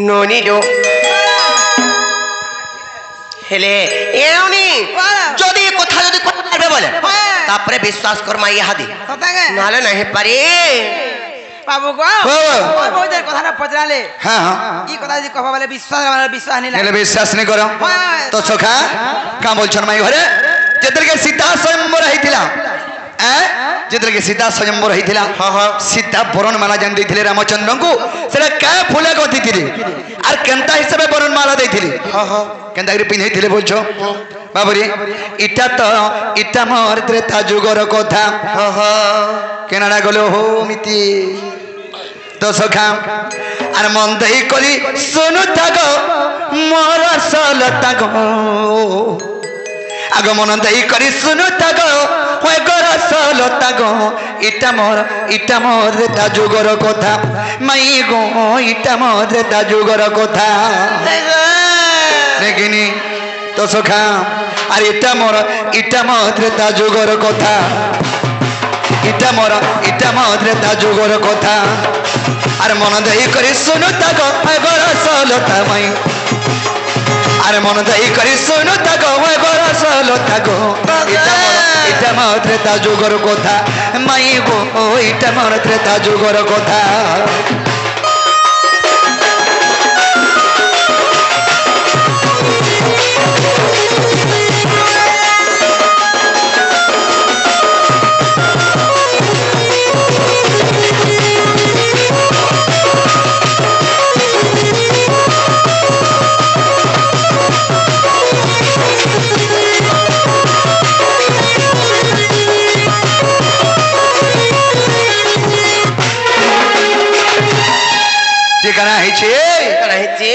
नोनिलो हेले एउनी जदी कथा जदी करबे बोले तापरे विश्वास कर माई हादी সতাগে नाले नहीं पारे বাবু গো ওই বউদের কথাটা পচরালে हां हां ई কথা যদি কবা বলে বিশ্বাস नहीं नेले লাগে विश्वास नहीं करो तो सखा का बोलछन माई घरे जेतर के सीता स्वयंवर हैतिला जेतर के सीता स्वयंवर हैतिला हां हां सीता बरण माला जान दैथिले रामचंद्र को सेला का फुला गथि थिले आर केनता हिसाबे बरण माला दैथिले हां हां केनता रे पिन्है थिले बोलछो बाबरी इटा मोर त्रेता जुगर कथा हां हां केनाडा गलो हो मिति तो सखा आर मन दई कली सुनु थागो मोर सलता गो आगो मन दई करी सुनु थागो होय गोर सलता गो इटा मोर त्रेता जुगर कथा माई गो इटा मोर त्रेता जुगर कथा देखिनी तो सखा आर इटा मोर त्रेता जुगर कथा इटा मोर त्रेता जुगर कथा आर मन दई करी सुनु ताको गोर सलता माई आर मन दई करी सुनु ताको गोर सलता गो इटा मोर त्रेता जुगर कथा माई गो इटा मोर त्रेता जुगर कथा कना है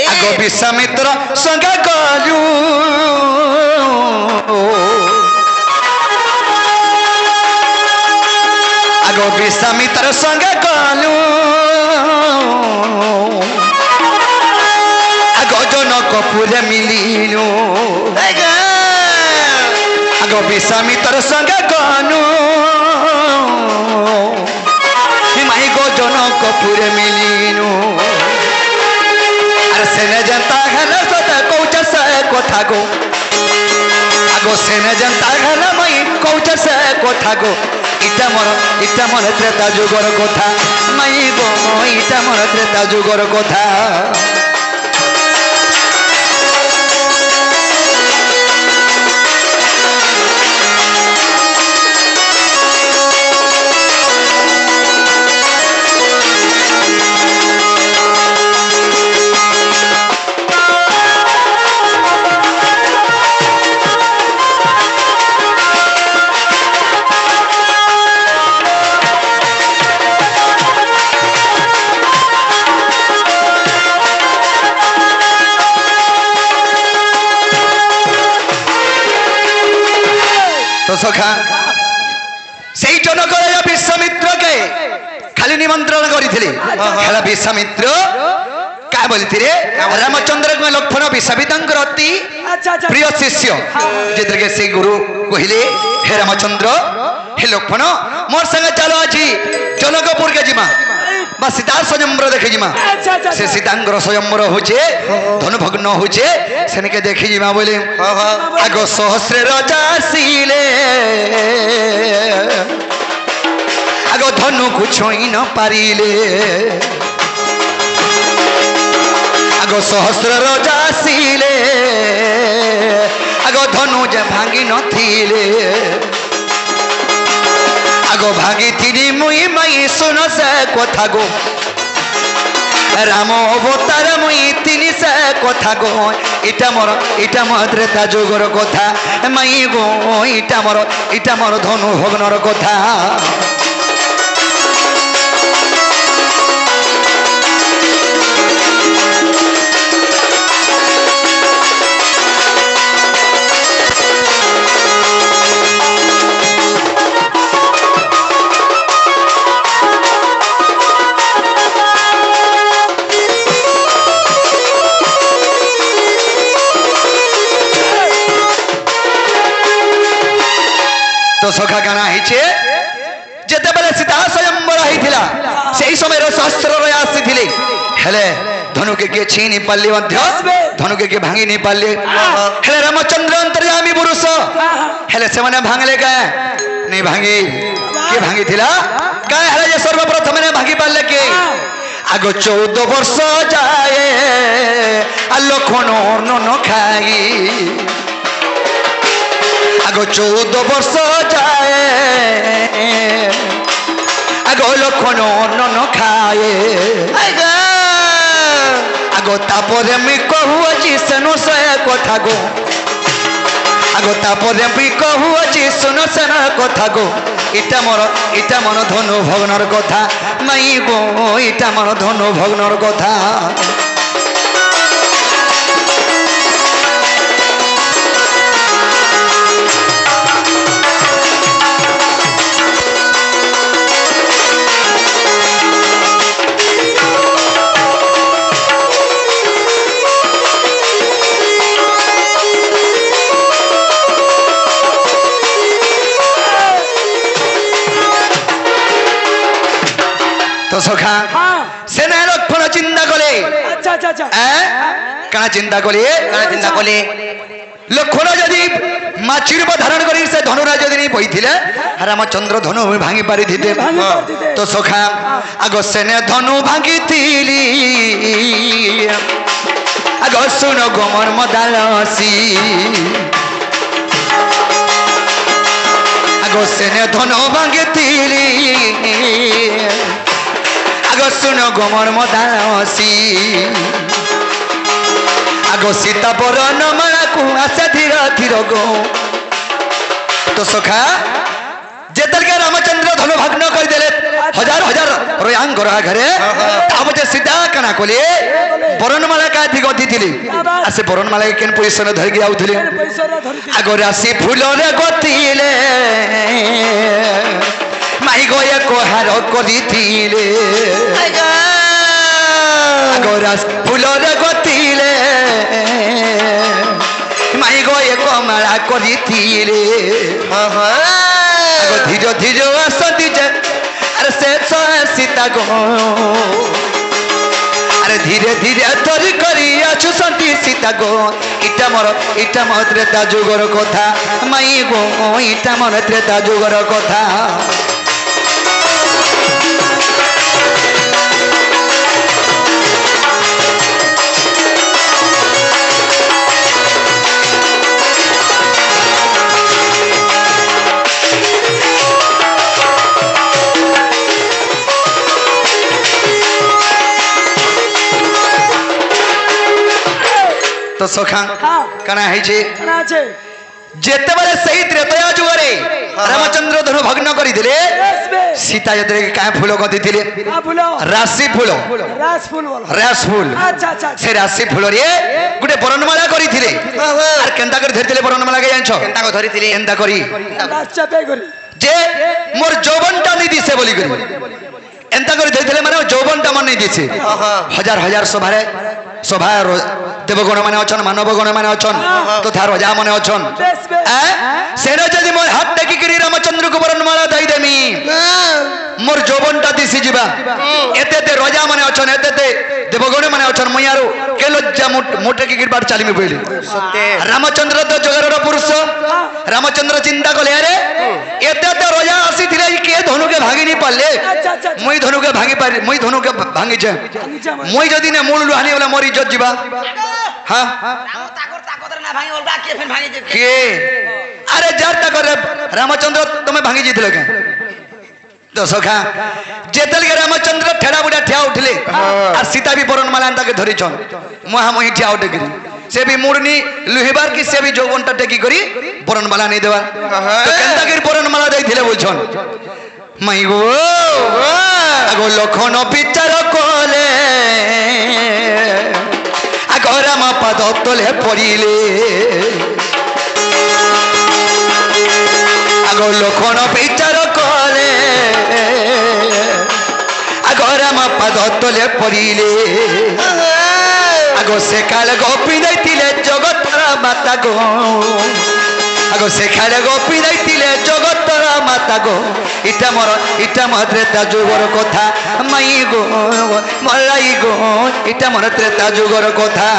आगो विश्वामित्र संगे गलु आगो विश्वामित्र संगे गलु आगो जनकपुर मिलिनु आगो विश्वामित्र संगे गलु माई गो जनकपुर मिलिनु सेने जनता हेले सते कौच से कथा गो आगो सेने जनता घर मई कौच से कोथा गो इटा मन त्रेता जुगर कोथा मई गो इटा मन त्रेता जुगर कोथा सखा से जनक विश्वामित्र के खाली निमंत्रण करी विश्वामित्र क्या बोलती रामचंद्र लक्ष्मण विश्वामित्र अति प्रिय शिष्य जितने से गुरु कहले हे रामचंद्र हे लक्ष्मण मोर संगे चलो आज जनकपुर के जिमा बा सीता स्वयंवर देखी जिमा से सीतांगर स्वयंवर होचे धनु भग्न होचे सेनके देखी जिमा बोले आगो सहस्र राजा सीले आगो धनु को छोई न पारिले आगो सहस्र राजा सीले आगो धनु जे भांगी न थीले आगो भागी तीनी मुई मई सुन से कथा गो राम अवतार मुई तीनी से कथा गो इटा मोर त्रेता जुगर कथा मई गो इटा मोर धनु भग्नर कथा तो सखा गाना हिचे जेते बेले सीता स्वयंवर होइथिला सेही समय रो सहस्र रो आसीथिले हेले धनु के छीनी पाली मध्य धनु के भांगी नहीं पाली हेले रामचंद्र अंतर्यामी पुरुष हेले से माने भांगले का नहीं भांगी के भांगी थिला का हेले जे सर्वप्रथम ने भांगी पाले के आगो 14 वर्ष जाए आ लखन न खाई आगो 14 वर्ष जाए आगो लखन न खाए आगो तापरे मी कहू अछि सनो से कथा गो आगो तापरे मी कहू अछि सुनो से कथा गो इटा मन धनु भग्नर कथा माई गो इटा मन धनु भग्नर कथा तो सखा सेना लक्ष्मण चिंता कले अच्छा अच्छा अच्छा कना चिंता कले लक्ष्मण जदि माछी रूप धारण करी से धनुराज जदि नहीं बहिथिले रामचंद्र धनु भांगी पारि थिते तो सखा आगो सेने धनु भांगी थिली आगो सुन गोमर मदालसी आगो सेने धनु भांगी थिली आगो सुन गोमर मदालसी आगो सीता पर नमला को आसे धीर धीर गो तो सखा जेतल के रामचंद्र धनु भग्न कर देले हजार हजार रोयांग रहा घरे अब जे सीता कना कोले बरनमाला का थी गति थिली आसे बरनमाला केन पोजिशन धर के आउथिले आगो राशि फूल रे गतिले माई गोये कोहार करी थिले आगो राशि फूल रे गतिले माई गोये कोमाला करी थिले आगो धीरे धीरे आसती जे अरे से सीता गो अरे धीरे धीरे तोरी करी आछुसंती सीता गो इटा मोर त्रेता जुगर कथा माई गो इटा मोर त्रेता जुगर कथा तो सखा कना है जे जेते बारे सही त्रेतया जुगरे रामचंद्र धनु भग्न करी दिले सीता जदरे काय फूल गति दिले राशि फूल रास फूल अच्छा अच्छा से राशि फूल रे गुटे बरनमाला करी थिले आर केंदा कर धरतिले बरनमाला के जानछो केंता को धरी थिले केंदा करी चपे करी जे मोर जौवनटा नहीं दिसे बोली करी एंता कर धरतिले माने जौवनटा मन नहीं दिसे हजार हजार सभा देवगण माने अछन मानवगण माने अछन तथा राजा माने अछन सेना जदि मोर हाथ टेकी करी रामचंद्र को बरनमाला दई देमी मोर जौवनटा दिसी जीवा एते ते राजा माने अछन एते ते देवगण माने अछन मयारो के लज्जा मोटे की गिरबार चालीमी पइले सत्य रामचंद्र तो जगरर पुरुष रामचंद्र चिंता कले अरे एते ते राजा आसी थिले के धनु के भागी नहीं पाले मुई धनु के भागी पारी मुई धनु के भांगी छे मुई जदि ने मूल लुहानी वाला मोर इज्जत जीवा हां ताकर ना भांगी बोलबा के फिर भांगी के अरे जार ताकर रामचंद्र तुम्हें भांगी जीतले के तो सखा जेतल के रामचंद्र ठेड़ा बुढ़ा ठिया उठले और सीता भी बरनमाला अंता के धरी छन मुहा मुही ठिया उठे गिरी से भी मुड़नी लुहिबार की से भी जौवनटा टेकी करी बरनमाला नहीं देवा तो केंता गिर बरनमाला देई थिले बोलछन माई गो आगो लखन विचार कोले आगो राम पाद तले पड़िले आगो लखन विचार कोले आगो राम पाद तले पड़िले आगो से काल गोपी दैतिले जगतर माता गो आगो से काल गोपी दैतिले जगतर माता गो इटा मोर त्रेता जुगर कथा माई गो मलाई गो इटा मोर त्रेता जुगर कथा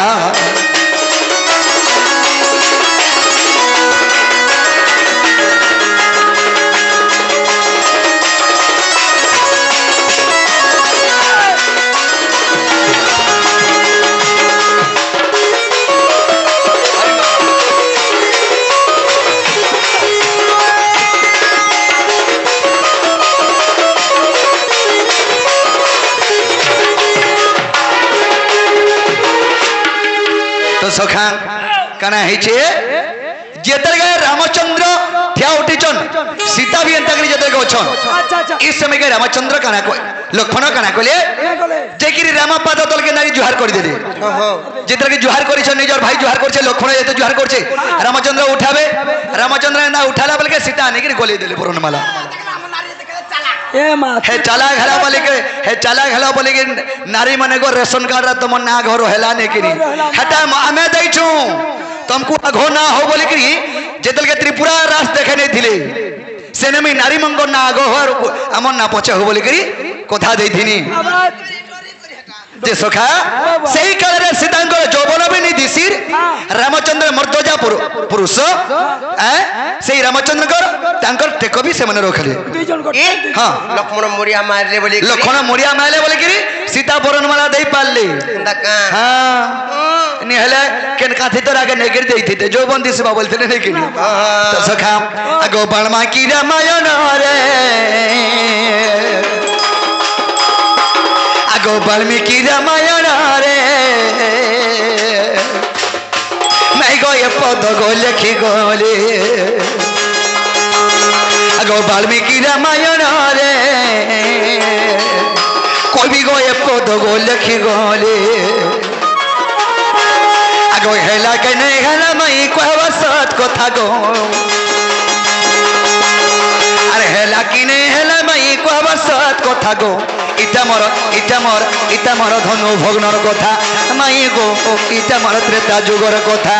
सखा कना है जेतर गए रामचंद्र ठिया उठीचन सीता भी एंता करी जेतर गछन इस समय के रामचंद्र कना को लक्ष्मण कना कोले जेकिरी राम पाद तल के नारी जुहार कर देले जेतर के जुहार करिछन निजर भाई जुहार करछे लक्ष्मण जेते जुहार करछे रामचंद्र उठावे रामचंद्र ना उठाला बोल के सीता ने गोली देले बरनमाला ए मां हे चला घला बोले के नारी माने को रेशन कार्ड तुम ना घर हेला ने कि हटा हमें दई छु तुमको अघो ना हो बोले कि जेतल के त्रिपुरा रास देखे नहीं थिले सेने में नारी मंगो ना अघो हो अमन ना पछे हो बोले कि कथा देई थिनी जे सखा सही काल रे सीतांकर जौवन भी नहीं दिसिर रामचंद्र मर्दजा पुरुष सही रामचंद्र कर तांकर टेक भी से मन रखले हां लक्ष्मण मोरिया मारले बोले कि सीता बरनमाला देई पाले हां निहले केन काथी तोरा के नेगिर देई थी जौवन दिसबा बोलते नहीं कि तो सखा अगो बालमा की रामायण रे आगो वाल्मीकि रामायण रे मैं गो ये पद गो लिखी गोले आगो वाल्मीकि रामायण रे कोई भी गो ये पद गो लिखी गोले आगो हेला के नहीं हेला मई कहवा सत कथा गो अरे हेला कि नहीं हेला मई कहवा सत कथा गो इटा मोर धनु भग्नर कथा माई गो इटा मोर त्रेता जुगर कथा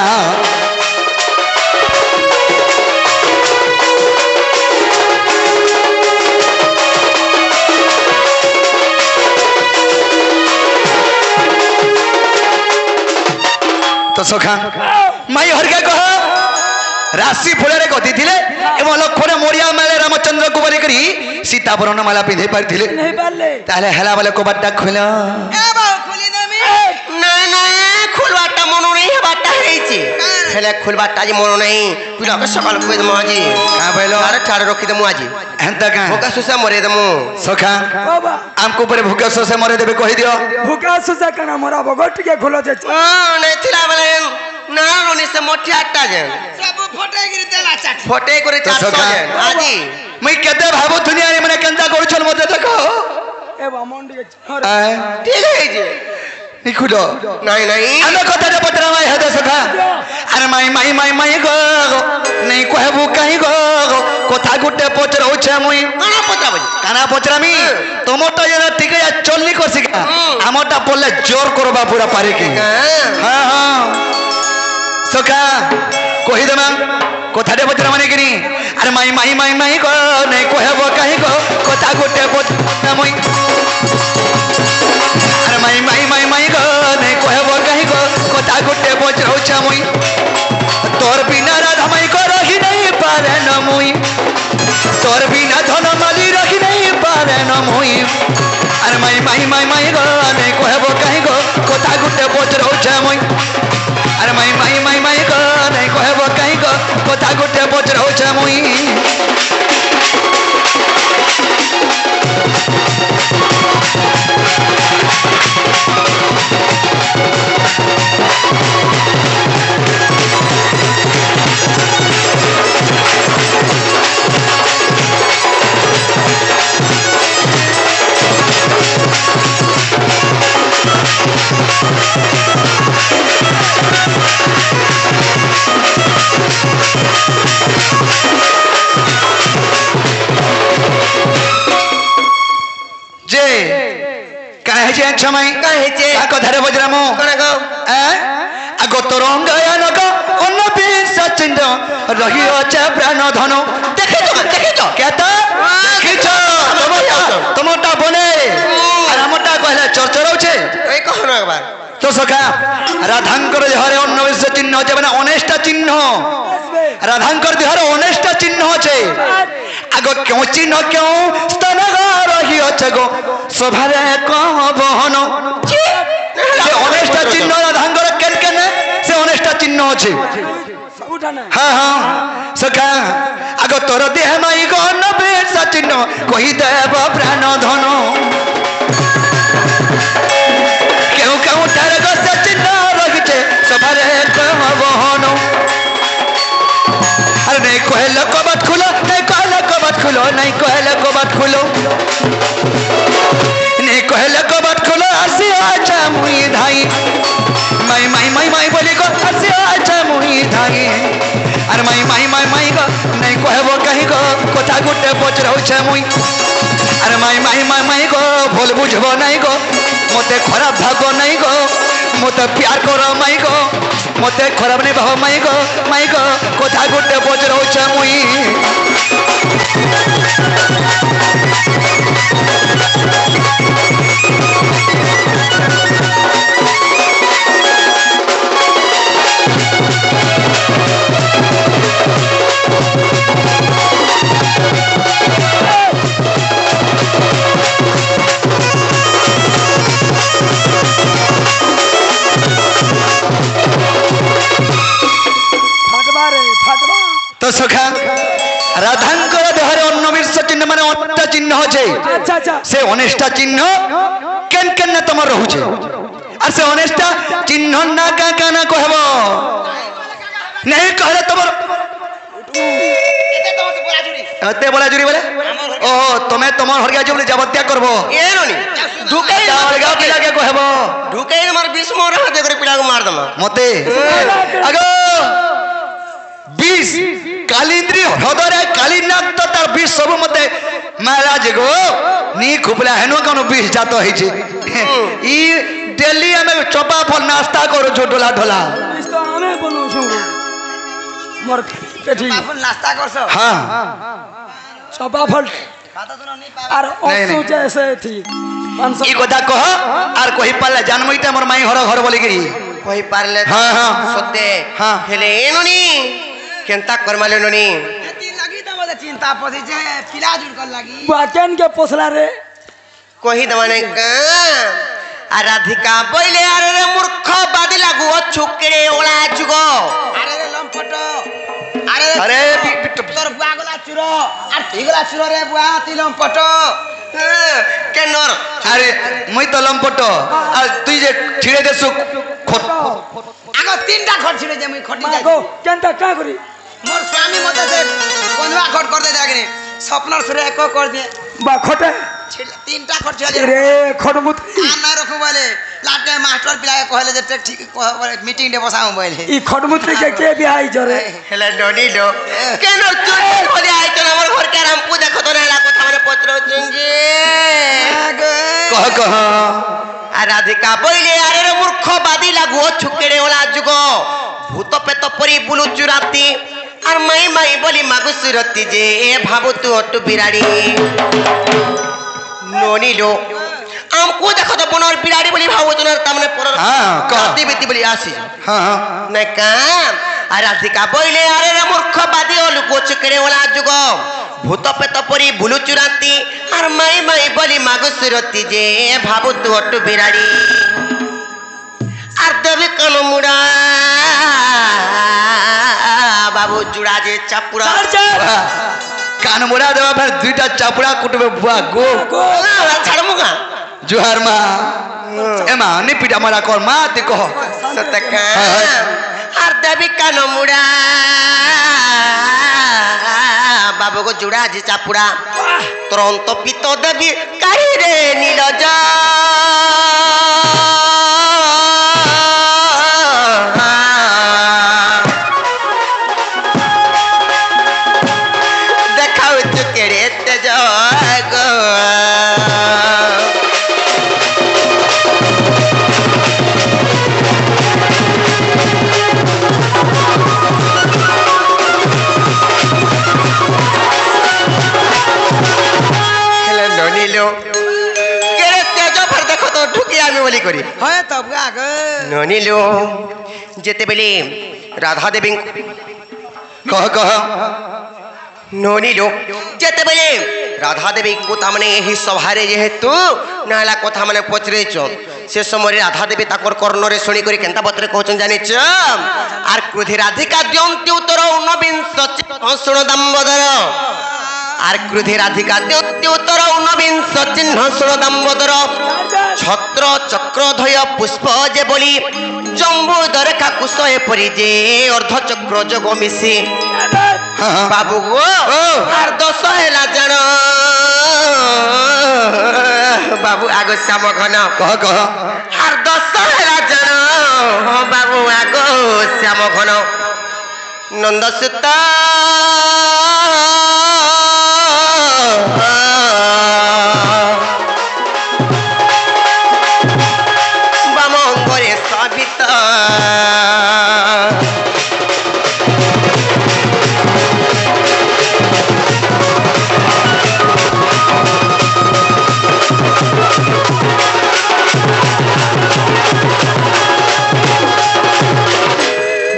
सखा माई हरके कह राशि फुलरे गति थिले एवं लक्षणे मोरिया मेले रामचंद्र को बोली करी सीता बरण माला पिंधे पारिथिले नहीं पाले ताले हेला वाले कबाटा खोला ए बाबू खोली देमी ନାଇଁ ନାଇଁ ଖୋଲବାଟା ମନ ନାହିଁ ହେବାଟା ହେଇଛି ହେଲେ ଖୋଲବାଟା ଆଜି ମନ ନାହିଁ ପିଲାକୁ ସକାଳୁ କହିଦେମୁ ଆଜି का बोलो ଆରେ ଛାଡ଼ ରଖିଦେମୁ ଆଜି हेंता का ଭୋକା ଶୋଷା ମରେଇଦେମୁ सखा बाबा हमको ऊपर भूखे सो से मरे देबे कहि दियो भूखा सुसा कना मोरा बगट के खोलो जे ନାଇଁ ଥିଲା ବେଳେ ନା ରନି ସେ ମୋଠି ଆଠଟା ଯେ सब फटे गिरी देला चाट ଫଟେଇ କରି ତ 400 ସଖା। ଯେ ଆଜି मुई केते भाबो दुनिया रे माने केंता करूछल मते देखो ए बा मंडी के आए ଠିକ ହେଇଛି निखुलो ନାଇଁ ନାଇଁ ଆମେ କଥା रे पतरा माई हदे सखा अरे माई माई माई माई गो नहीं कहबू कहीं गो कथा गुटे पचरौ छे मुई କାଣା ପଚରା ବଜି काना पचरामी तोमटा जेना टिके चलनी को सिखा हमटा पल्ले जोर करबा पूरा पारे की हाँ हाँ सखा कही देमा कथा रे पचरा माने किनी अरे माई माई माई माई गो नहीं कहबो कहीं गो कथा गुटे पचरा मुई अरे माई माई माई माई गो नहीं कहबो कहीं गो कथा गुटे पचरौ छे मुई तोर बिना राधा माई को रही नहीं पारे न मुई तोर बिना धन माली रखी नहीं पारे न मुई अरे माई माई माई माई गो नहीं कहबो कहीं गो कथा गुटे पचरौ छे मुई अरे माई माई माई माई गो नहीं कहबो कहीं गो कथा गुटे पचरौ छे मुई जे काहे जे छमाई କାହିଁ ହେଇଛି का कथा रे बजरामो କଣ କହ आगो तरंगायन को अनबी सचिंद रही अचे प्राण धन ଦେଖିଛ ଦେଖିଛ केता देखिछ तमटा बने और हमटा कहले चर्चा रहउछे এই କହ না একবার तो सखा राधांकर देहरे अन्नविश चिन्ह होचे माने अनेष्टा चिन्ह राधांकर देहरे अनेष्टा चिन्ह होचे आगो क्यों चिन्ह क्यों स्तन रही अचे गो सभारे कह बहन से अनेष्टा चिन्ह राधांकर केन केन से अनेष्टा चिन्ह होचे उठाना हाँ हाँ सखा आगो तोर देह माई गो अन्नविश चिन्ह कहि देव प्राण धन क्यों क्यों तार गस चिन्ह रखिते सभारे कह बहन अरे नहीं कहले कबात खुलो नहीं कहले कबात खुलो नहीं कहले कबात खुलो नहीं कहले कबात खुलो आसी आचा मुई धाई माई माई माई माई बोली को आसी आचा मुई धाई अरे माई माई माई माई को नहीं कहबो कहीं को कथा गुटे पचरौ छे मुई अरे माई माई माई माई को भूल बुझबो नहीं को मते खराब भागो नहीं को मते प्यार करो माई को मते खराब नहीं भाव माई को कथा गुटे पचरौ छे मुई फाटवा रे फाटवा तो सखा राधांकर देहरे अन्नविश चिन्ह माने अनेष्टा चिन्ह होचे अच्छा अच्छा से अनेष्टा चिन्ह केन केन न तमर रहुचे और से अनेष्टा चिन्ह ना का का ना कहबो नहीं कहले तमर एते तो से बोला जुड़ी एते बोला जुरी बोले ओहो तमे तमर हरगा जे बोले जबत्या करबो ଏ ରନି ଢୁକେଇ हरगा पिला के कहबो ଢୁକେଇ ମାର ବିଷ ମୋର ହାତେ କରି ପିଲାକୁ ମାର ଦମ मते आगो 20 कालिंद्री हृदय कालीनाग तो तार 20 सब मते महाराज गो नी खुपला हेनो कोनो 20 जात होई छै ई डेली हमें चपा फल नाश्ता करू छु ढोला ढोला इस तो आने बोलू छु मोर पेठी बापन नाश्ता करसो हां सपा फल खाता तो नहीं पा और नहीं, ओसो नहीं। जैसे थी 500 ई कथा कह आर कहि पाले जानमईटा मोर माई घर घर बोली गिरी কହି পারলে হ্যাঁ, হ্যাঁ। সত্যি হ্যাঁ। হেলে ননি কেনতা করমালে ননি এতি লাগি তো মতে চিন্তা পড়িছে পিলা জুড়কর লাগি बुआ केन के पोसला रे কহি দেওয়া নাই কা আর রাধিকা বইলে আরে রে মূর্খ বাদি লাগু ছুকড়ে ওলা যুগ আরে রে লম্পট আরে আরে তোর বুয়া গলা চুর আর তুই গলা চুর রে বুয়া তুই লম্পট কেনর আরে মুই তো লম্পট আর তুই যে ছিড়ে দেছু আগ তিনটা ঘর ছিল যে মুই খটি যাই गो केनता का करी মোর স্বামী মতে যে কোনবা ঘর করতে যাগনি স্বপ্নর সুরে এক কর দিয়ে बा खोटे তিনটা ঘর ছিল যে রে खटमुत আম না রখু বলে লাটে মাস্টার পিলাকে কহলে যে ঠিক মিটিং ডে বসাও বলে ई खटमुत के बिहाई जरे হেলে ননি লো কেনর তুই বলে আইতো আমার ঘর কে রাম পূজা কত না কথা মানে পত্র চুঞ্জি কহ কহ আর রাধিকা বইলে আরে রে মূর্খ বাদি লাগু ছুকড়ে ওলা যুগ ভূত পেত পরি বুলুচু রাতি আর মাই মাই বলি মাগু সুরতি যে ভাবু তু অটু বিরাড়ি ননিলো আমকু দেখো তো বনর বিরাড়ি বলি ভাবু তোর তামনে পর হ্যাঁ, কহ। রাতি বিতি বলি আসি হ্যাঁ হ্যাঁ না কাম আর রাধিকা বইলে আরে রে মূর্খ বাদি লুকু ছুকড়ে ওলা যুগ ভূত পেত পরি বুলুচু রাতি আর মাই মাই বলি মাগু সুরতি যে ভাবু তু অটু বিরাড়ি আর দেবে কানো মুড়া বাবু জুড়া যে চাপুরা কান মোড়া দেওয়া ফের দুইটা চাপড়া কুটবে বুয়া গো ছাড়মু গা জুহার মা এমা নিপিটা মারা কর মা তুই কহ সতকা হ্যাঁ। আর দেবে কানো মুড়া বাবু গো জুড়া যে চাপুরা তুরন্ত পিত দেবী কাহি রে নীলজ দেখাও চুকেরে তেজ গো হেলে ননিলো কেরে তেজ ফের দেখো তো ঢুকি আমি বলি করি হয় তো বুয়া গো ননিলো যেতেবেলে রাধা দেবী কহ কহ ননিলো যেতেবেলে রাধা দেবী তাମାନେ ଏହି ସଭାରେ ଯେହେତୁ ନାଲା କଥା ମାନେ ପଚରେଇଛ ସେ ସମୟରେ ରାଧା ଦେବୀ ତାଙ୍କର କର୍ଣ୍ଣରେ ଶୁଣିକରି କେନ୍ତା ପତ୍ରରେ କହୁଛନ୍ତି ଜାଣିଛ ଆର୍ କ୍ରୋଧୀ ରାଧିକା ଦିଅନ୍ତି ଉତ୍ତର ଊନବିଂଶ ଚିହ୍ନ ଶୁଣ ଦାମ୍ବୋଦର আর ক্রোধে রাধিকা দেওতে উত্তর ঊনবিংশ চিহ্ন ষোল দাম্বোদর ছত্র চক্রধয় পুষ্প যে বলি জম্বুদর কাকুশ এপরি যে অর্ধচক্র যোগ মিশি বাবু গো আর দোষ হেলা জাণ বাবু আগ শ্যাম ঘন কহ কহ আর দোষ হেলা জাণ বাবু আগ শ্যাম ঘন নন্দসুত বামঙ্গরে সাবিত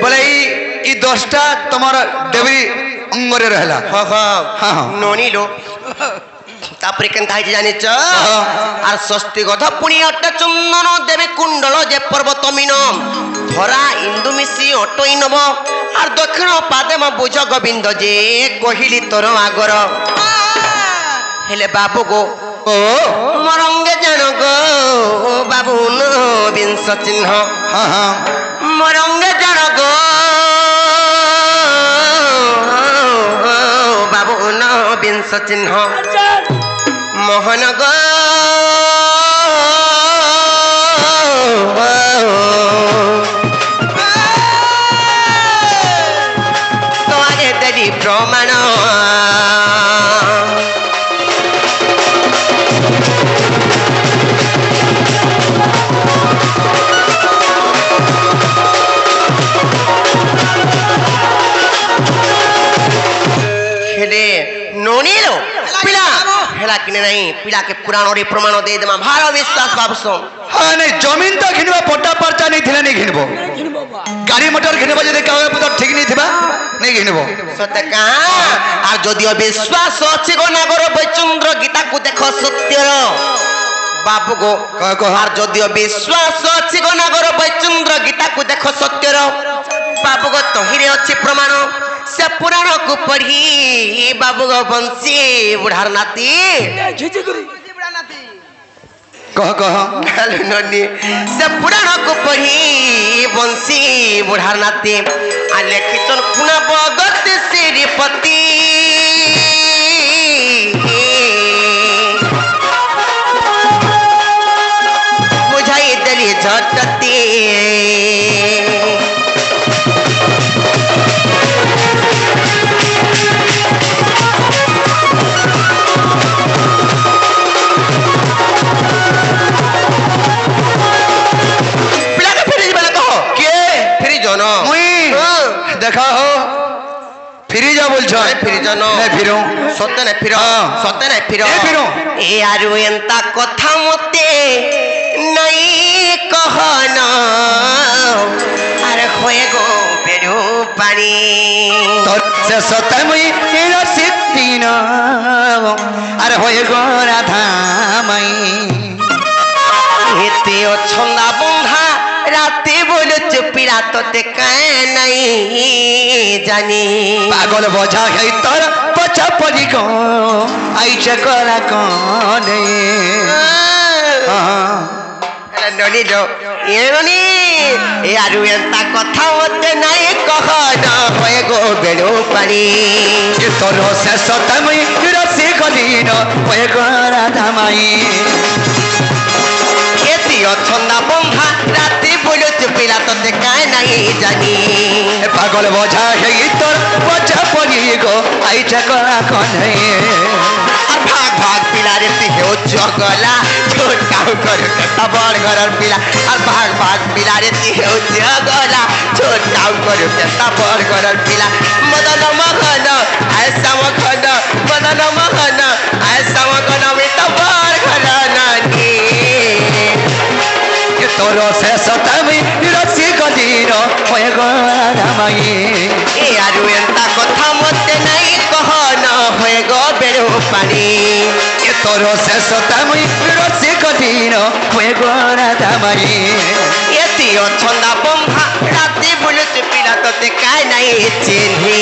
বলে এই 10টা তোমার দেবী অঙ্গরে রহলা ননিলো তাপরে কেনতা হয়েছে জানিছ আর ষষ্ঠী গধ পুଣି অট চন্দন দেবে কুণ্ডল যে পর্বত মিন ধরা ইন্দু মিশি অটই নব আর দক্ষিণ পাদেম বুঝ গোবিন্দ যে কহিলি তোর আগর হেলে বাবু গো ও মরঙ্গে জান গো বাবু বিংশ চিহ্ন হ্যাঁ হ্যাঁ মরঙ্গে জান গো বাবু বিংশ চিহ্ন মোহন গো তো আগে দেবী প্রমাণ হেলে ননিলো পিলা ହେଲା କି ନାହିଁ ପିଲା के पुराण रे प्रमाण दे देमा भार विश्वास बाबसो हाँ नहीं जमीन तो घिनबो पट्टा पर्चा नहीं थिला नहीं घिनबो गाड़ी मोटर घिनबो जदि कागज पत्र ठीक नहीं थिबा नहीं घिनबो सत्य का आ जदियो विश्वास अछि गो नागर बैचंद्र गीता को देखो सत्यर बाबू को कह आर जदियो विश्वास अछि गो नागर बैचंद्र गीता को देखो सत्यर बाबू को तहिरे अछि प्रमाण से पुराण को पढ़ी बाबू गो बंसी बुढ़ार नाती कह ननी से पुराण को पढ़ी बंसी बुढ़ार नाती आ लेखितन पुना भगत श्रीपति बुझाई देली झटती देखा हो फिरी जा बोल छो फिरी जानो नहीं फिरो सत्य नहीं फिरो सत्य नहीं फिरो फिरो ए आरु एंता कथा मते नहीं कहना अरे होए गो बेडू पानी तो से सत्य मुई हेरो सिद्धिन अरे होए गो राधा मई हेते छंदा बंधा राती बोल चुपिरा तो ते कह नहीं जानी पागल बोझा है तर बचा पड़ी को आई चकरा कौन ननी लो ये ननी ए आरु एंता कथा मते नहीं कह ना होए गो बेडू पानी ये तोर से सत्य मुई हेरो से कलीन होए गो राधा मई छंदा बंधा राती बोलो चुपिला तो देखा नहीं जानी पागल बोझा है तोर बचा पड़ी गो आई चकरा कौन भाग भाग पिला रे हो जगला छोट काम कर बड़ घर पिला और भाग भाग पिला रे हो जगला छोट काम कर बड़ घर पिला मदन मगन ऐसा मगन मदन मगन ऐसा मगन में तो बड़ घर नानी तोरो से सतमी रसी कदीर होए गो रामाई ए आरु एंता कथा मते नहीं कह न होए गो बेडू पानी ए तोरो से सतमी रसी कदीर होए गो रामाई एती छंदा बंधा राती बुलत पिला तते काय नहीं चिन्ही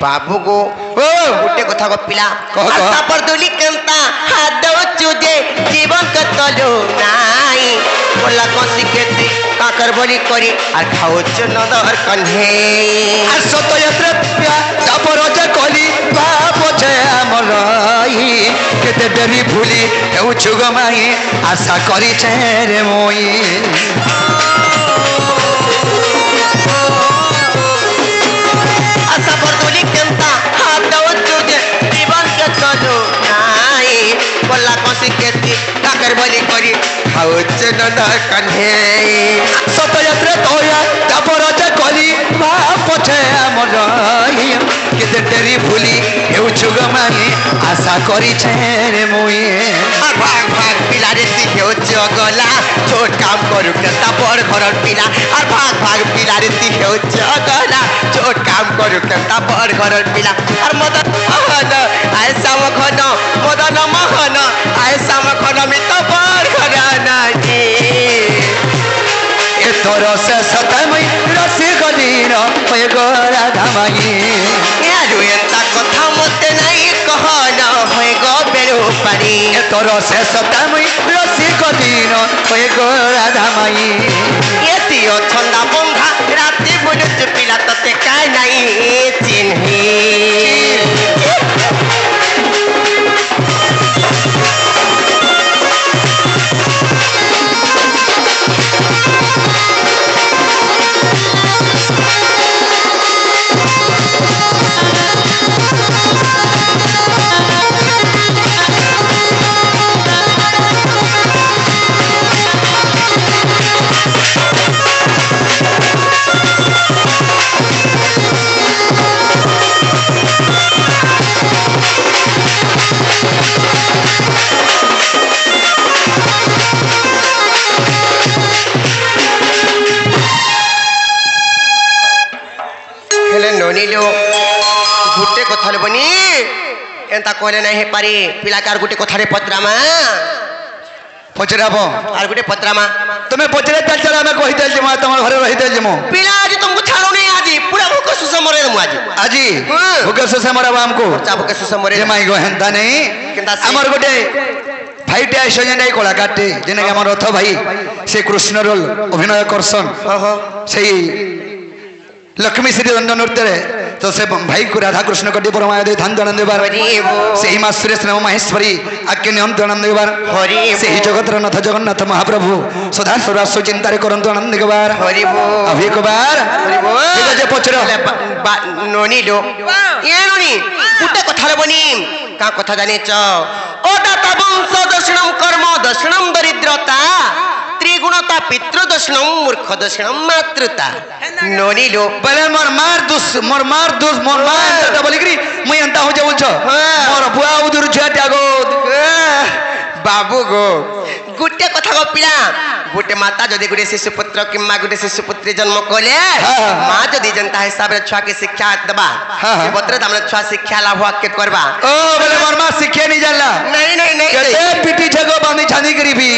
बाबू को गोटे कथा को पिला आशा पर दुली कंता हाथ चुजे जीवन का तलो नाई बोला कसी केती काकर बोली करी और खाओ नदर कन्हे আর সত যাত্রা তারপর যে কলি বাপ যে আমরাই কেতে ডেরি ভুলি হেউছু গমাই আশা করিছে রে মই आशा पर दुली कंता हाथ चुजे जीवन का तलो नाई बोला कसी केती काकर बोली करी खाओ नदर कन्हे সত যাত্রা তোয়া তারপর যে কলি বাপ যে আমরাই কেতে ডেরি ভুলি হেউছু গমাই আশা করিছে রে মই भाग भाग पिला रे हो जगला छोट काम करू केता बड़ घर पिला और भाग भाग पिला रे हो जगला छोट काम करू केता बड़ घर पिला और मदन महन ऐसा मखन मदन महन ऐसा मखन में तो बड़ घर नानी ए तोर से सतमई रसी गलीन होए गो राधा माई यार তোর শেষ তামুই রসিক দিন হয়ে গো রাধা মাই এতিও ছন্দা বন্ধা রাতে বুঝুছ পিলা ততে কাই নাই চিনহি नोनीलो गुटे कथा बनी एंता कहले नहीं पारी पिलाकार गुटे कथा पत्रामा पचराब आर गुटे पत्रामा तुम्हें पचरे चल चल हमें कहि देल जमा तमर घरे रहि देल जमो पिला आज तुमको छाड़ो नहीं आज पूरा भूख सुसम मरे मु आज आजी भूख सुसम मरे हमको चा भूख सुसम मरे जमाई गो हेंता नहीं हमर गुटे भाईटे आइस जेने कलाकारटे जेने हमर रथ भाई से कृष्ण रोल अभिनय करसन से लक्ष्मी श्री रंजन नृत्य तो से भाई को राधा कृष्ण कटी परमाय दे धान दनन देबार से ही मां सुरेश नाम महेश्वरी आके नियम दनन देबार से ही जगत नाथ जगन्नाथ महाप्रभु सदा सुरास चिंता रे करन दनन देबार अभी को बार ठीक है पचरो नोनी लो ये नोनी गुटे कथा बनी का कथा जाने छ ओ दाता वंश दर्शनम कर्म दर्शनम दरिद्रता त्रिगुणता पितृदर्शनम मूर्ख दर्शनम मातृता नोनी लो पहले मोर मार बोलिकरी मुई अंता हो जाऊ छ मोर बुआ उदुर छाटी आगो बाबू गो गुटे कथा गो पिला गुटे माता जदि गुटे शिशुपुत्र किम्मा गुटे शिशुपुत्री जन्म कले मां जदि जनता हिसाब रे छुआ के शिक्षा दबा से बत्र हमने छुआ शिक्षा लाभ के करबा ओ बोले मोर मां शिक्षा नहीं जानला नहीं केते पिटी छगो बांधी छानी करी भी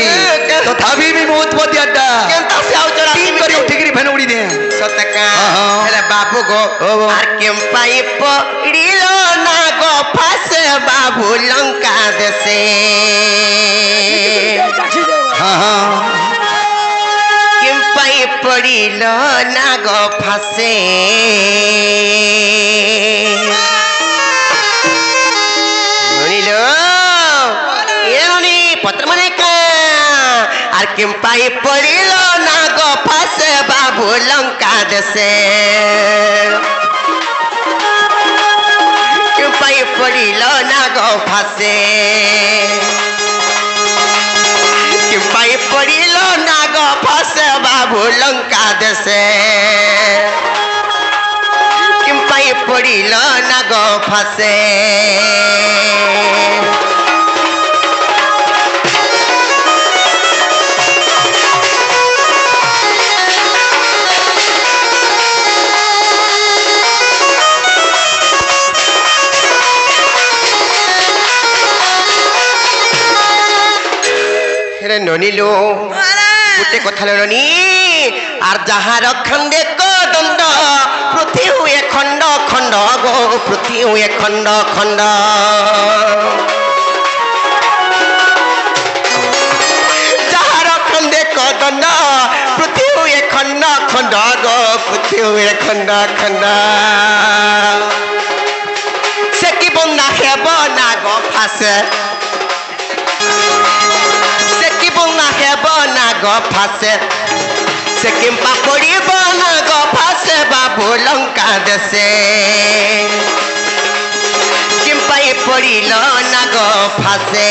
तो थाबी भी बहुत बहुत अड्डा केनता से आउ चोरा टीम करी उठी करी फेन उड़ी दे सतका हेले बाबू गो आर केम पाई पड़िलो ना गो फासे बाबू लंका देसे हां केम पाई पड़िलो ना गो फासे नोनीलो ये नोनी पत्र मने का आर केम पाई पड़िलो ना गो फासे बाबू लंका देसे केम पाई पड़िलो ना गो फासे केम पाई पड़िलो ना गो फासे बाबू लंका देसे केम पाई पड़िलो ना गो फासे नोनी लो गुटे कथा नोनी आर जहार खंडे को दंड पृथ्वी हुए खंड खंड गो पृथ्वी हुए खंड खंड जहार खंडे को दंड पृथ्वी हुए खंड खंड गो पृथ्वी हुए खंड खंड से की बंदा है बना गो फासे बना गो फासे से किम्पा पड़ी बना गो फासे बाबू लंका देसे किम्पा पड़ी लो ना गो फासे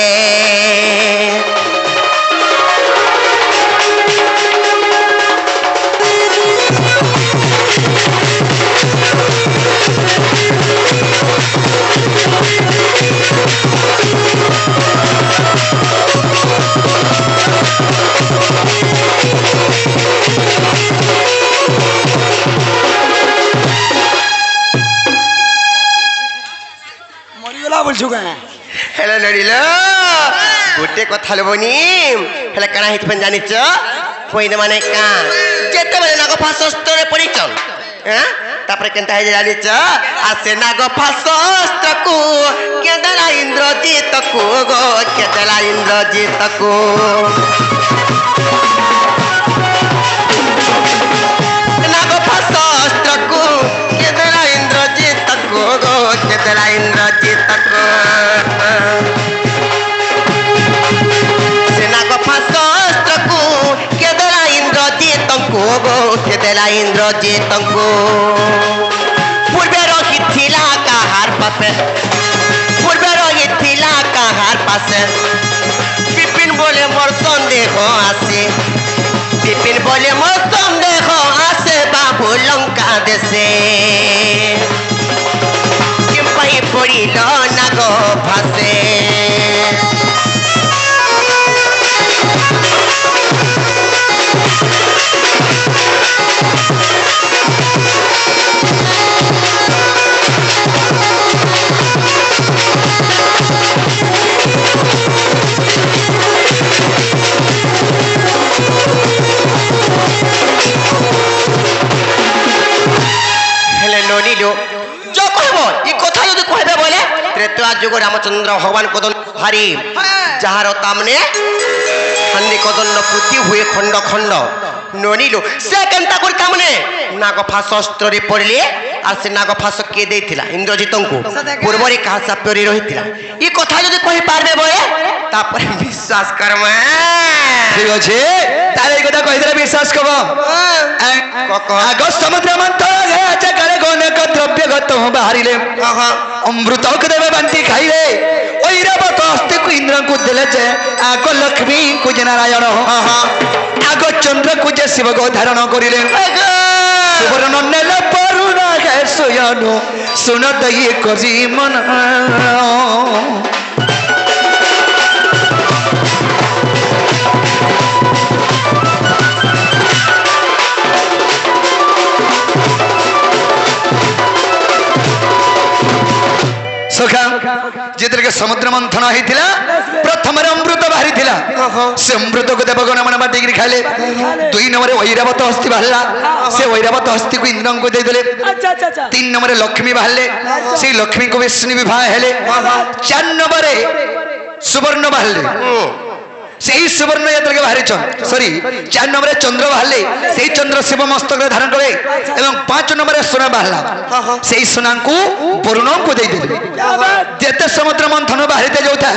हेलो नड़ीलो गुटे कथा लबनी हेले कणा हित पन जानिच कोइन माने का जेते माने नागो फासस्तरे पडिचन हैं तापर केनता है जानिच आसे नाग फासस्त्र को केदला इंद्रजीत को गो केदला इंद्रजीत को नाग फासस्त्र को केदला इंद्रजीत को गो केदला इंद्रजीत को से नाग फासस्त्र को केदला इंद्रजीत को गो केदला इंद्रजीत को पूर्वे रही थिला कहार पासे पूर्वे रही थिला कहार पासे विपिन बोले मोर संदेह आसे विपिन बोले मोर संदेह आसे बाबू लंका देशे किंपाई पड़िल नाग भासे जो कहबो ई कथा यदि कहबे बोले त्रेता युग रामचंद्र भगवान कदन हारी जहार तामने हन्नी कदन पुति हुए खंड खंड ननिलो से केनता कर तामने नागफास अस्त्र रे पड़ले आ से नागफास के देथिला इंद्रजीतन को पूर्व रे कहा साप्यरी रहितिला ई कथा यदि कहि पारबे बोले तापर विश्वास करमे ठीक अछि तारे ई कथा कहि देले विश्वास करबो आग समुद्र मंथन है करे गने को द्रव्य गत बाहरिले अमृत को देवे बंती खाइले ऐरावत हस्ते को इंद्र को देले जे आग लक्ष्मी को नारायण आग चंद्र को जे शिव को धारण करिले सुवर्ण नेल परुणा है सोयनो सुनत ये करी मन सखा जेतरे के समुद्र मंथन होइतिला प्रथम रे अमृत बाहरी थिला से अमृत को देवगण मन बाटी गिरी खाइले दुई नंबर ऐरावत हस्ती बाहला से ऐरावत हस्ती को इंद्र को दे देले अच्छा अच्छा तीन नंबर लक्ष्मी बाहले से लक्ष्मी को विष्णु विवाह हेले चार नंबर सुवर्ण बाहले सेही सुवर्ण यात्रा के बाहरी चंद सॉरी चार नंबर चंद्र बाहले सेही चंद्र शिव मस्तक रे धारण करे एवं पांच नंबर सोना बाहला सेही सोना को वरुण को दे देले जेते समुद्र मंथन बाहरीते जोथा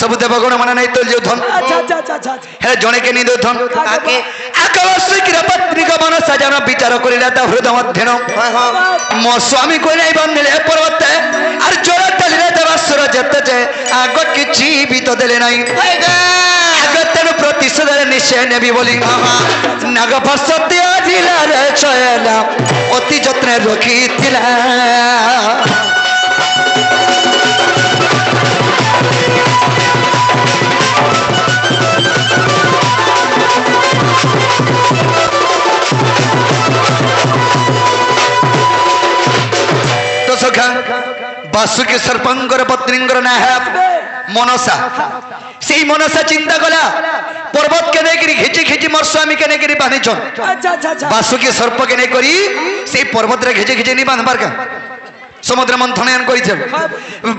सब देवगण मन नै तो जोथन अच्छा हे जणे के नि दोथन आके आकाश की पत्नी का मन सजन विचार करिला ता हृदय मध्यन मो स्वामी को नै बंदले पर्वत और जोर तलिले देवासुर जते जे आग किछि भी तो देले नै अगतन प्रतिशोध निश्चय नेबी बोली नागफास जिला रे चयला अति जत्न रखी थिला तो सखा वासुकी सर्पंकर पत्नींकर ना है मनसा से मनसा चिंता कला पर्वत के नेकरी खिची खिची मोर स्वामी के नेकरी बांधी छन अच्छा वासुकी सर्प के नेकरी से पर्वत रे खिची खिची नि बांधबार का समुद्र मंथन करि छ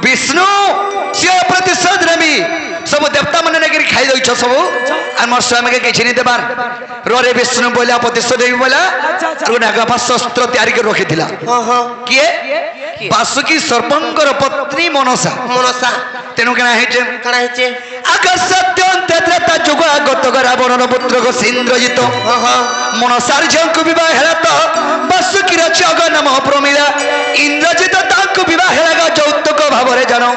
विष्णु से प्रतिशोध रमी सब देवता मन नेकरी खाइ दइ छ सब और मोर स्वामी के किछि नि देबार रे विष्णु बोला प्रतिशोध देबी बोला और नागफास शस्त्र तैयारी के रखि थिला किए वासुकी सर्पंकर पत्नी मनसा मनसा तेनु केना हेचे आकाश सत्यंत त्रेता जुग आगत रावण पुत्र को इंद्रजित मनसार झंकु विवाह हेला तो वासुकी रचग नाम प्रमिला इंद्रजित ताकु विवाह हेला जौतुक भाव रे जनो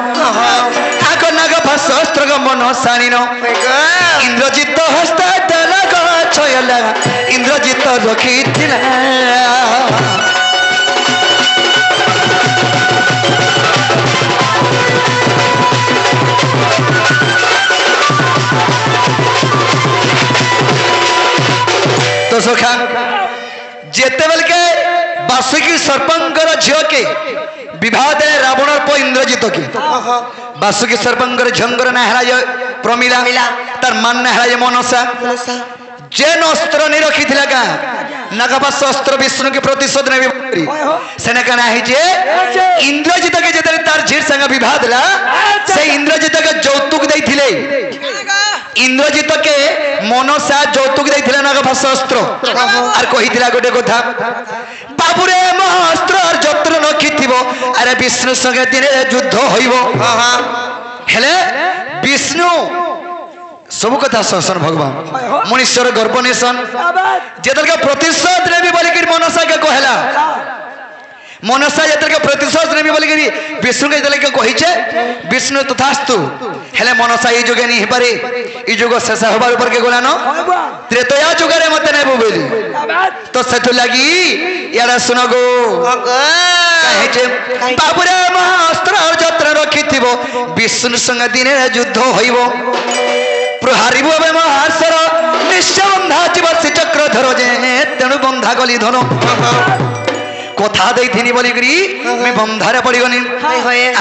आग नागफास शस्त्र को मनसानिनो इंद्रजित हस्त दला गछयला इंद्रजित रखी थिला तो सखा जेते बेल के वासुकी सर्पंकर झियो के विवाह दे रावण पर इंद्रजित के वासुकी सर्पंकर झंगर ना हला प्रमिला तार मान ना हला मनसा जेन अस्त्र नहीं रखी थिला का नागपाश अस्त्र विष्णु के प्रतिशोध ने सेने का ना जे इंद्रजित के जतरे तार झीर संग विवाह दिला से इंद्रजित के यौतुक देथिले इंद्रजित के मनसा यौतुक देथिला नागपाश अस्त्र आर कहिथिला गोटे कथा बाबुरे महास्त्र और जत्र रखिथिबो अरे विष्णु संगे दिने युद्ध होइबो हेले विष्णु सब कथा शासन भगवान मनुष्यर गर्भ निशन जेतल के प्रतिशोध नेबी बोली कि मनसा के कहला मनसा जेतल के प्रतिशोध नेबी बोली कि विष्णु के जेतल के कहिचे विष्णु तथास्तु हेले मनसा ई जुगे नहीं पारे ई जुग शेष होबार ऊपर के गोलानो त्रेतया जुगरे मते नेबो बोली तो सेतु लगी यारा सुनो गो कहिचे बाबुरे महाअस्त्र और जत्र रखिथिबो विष्णु संग दिने युद्ध होइबो प्रहारिबो बे महासर निश्चय बंधा जीवसी चक्रधर जे तेणु बंधा गली धन कथा देथिनी बोली करी मैं बंधारे पड़ी गनी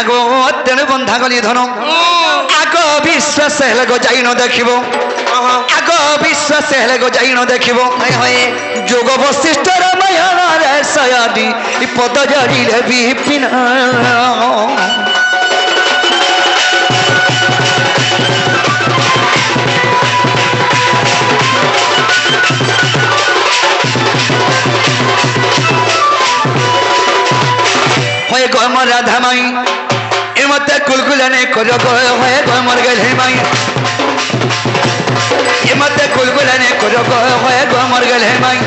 आगो तेणु बंधा गली धन आगो विश्वास हेले गो जाई न देखिबो आगो विश्वास हेले गो जाई न देखिबो जोग वशिष्ठ रामायण रे सयादी इ पद जड़ी रे विपिन गमर राधा माई ए मते कुलकुलने करो होए गमर गले माई ए मते कुलकुलने करो होए गमर गले माई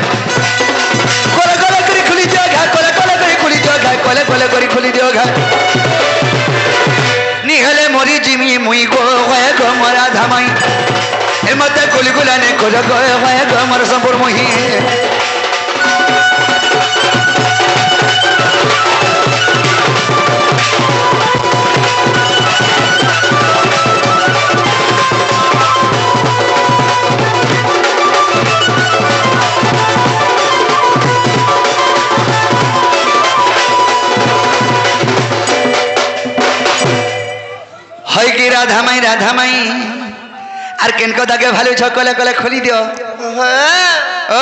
कोले कोले करी खुली जगह कोले कोले करी खुली जगह कोले कोले करी खुली जगह निहले मोरी जिमी मुई गो होए गमर राधा माई ए मते कुलकुलने करो होए गमर संपूर्ण मोही राधा माई आर केनको दागे भालू छकले कले खोली दियो ओ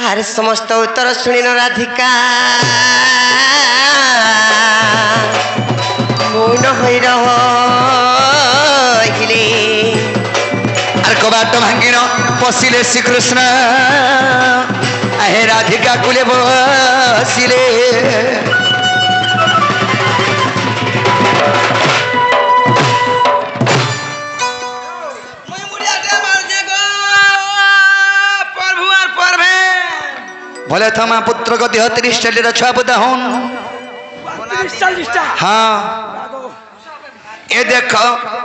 अरे समस्त उत्तर सुनिन राधिका मौन होई रहिले आर कबाट भांगिन पसिले श्री कृष्ण आहे राधिका कुले बसिले भले थमा पुत्र को देह 30 चली छुआ पुता हूं हाँ ये देख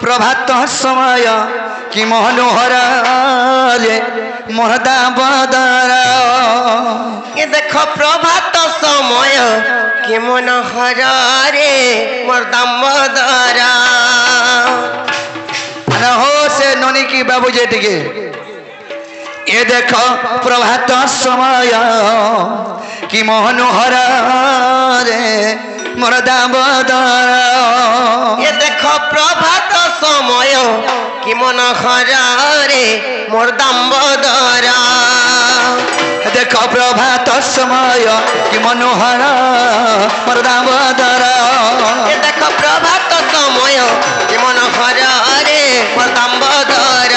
प्रभात समय कि मनोहर रे मोहदा बदर ये देख प्रभात समय कि मनोहर रे मोरदाम बदर हो से ननी की बाबू जे टिके ये देख प्रभात समय कि मनोहर रे मोरदा बदर ये देख प्रभात समय कि मनोहर रे मोरदाम बदर देख प्रभात समय कि मनोहर मोरदा बदर ये देख प्रभात समय कि मनोहर रे मोरदाम बदर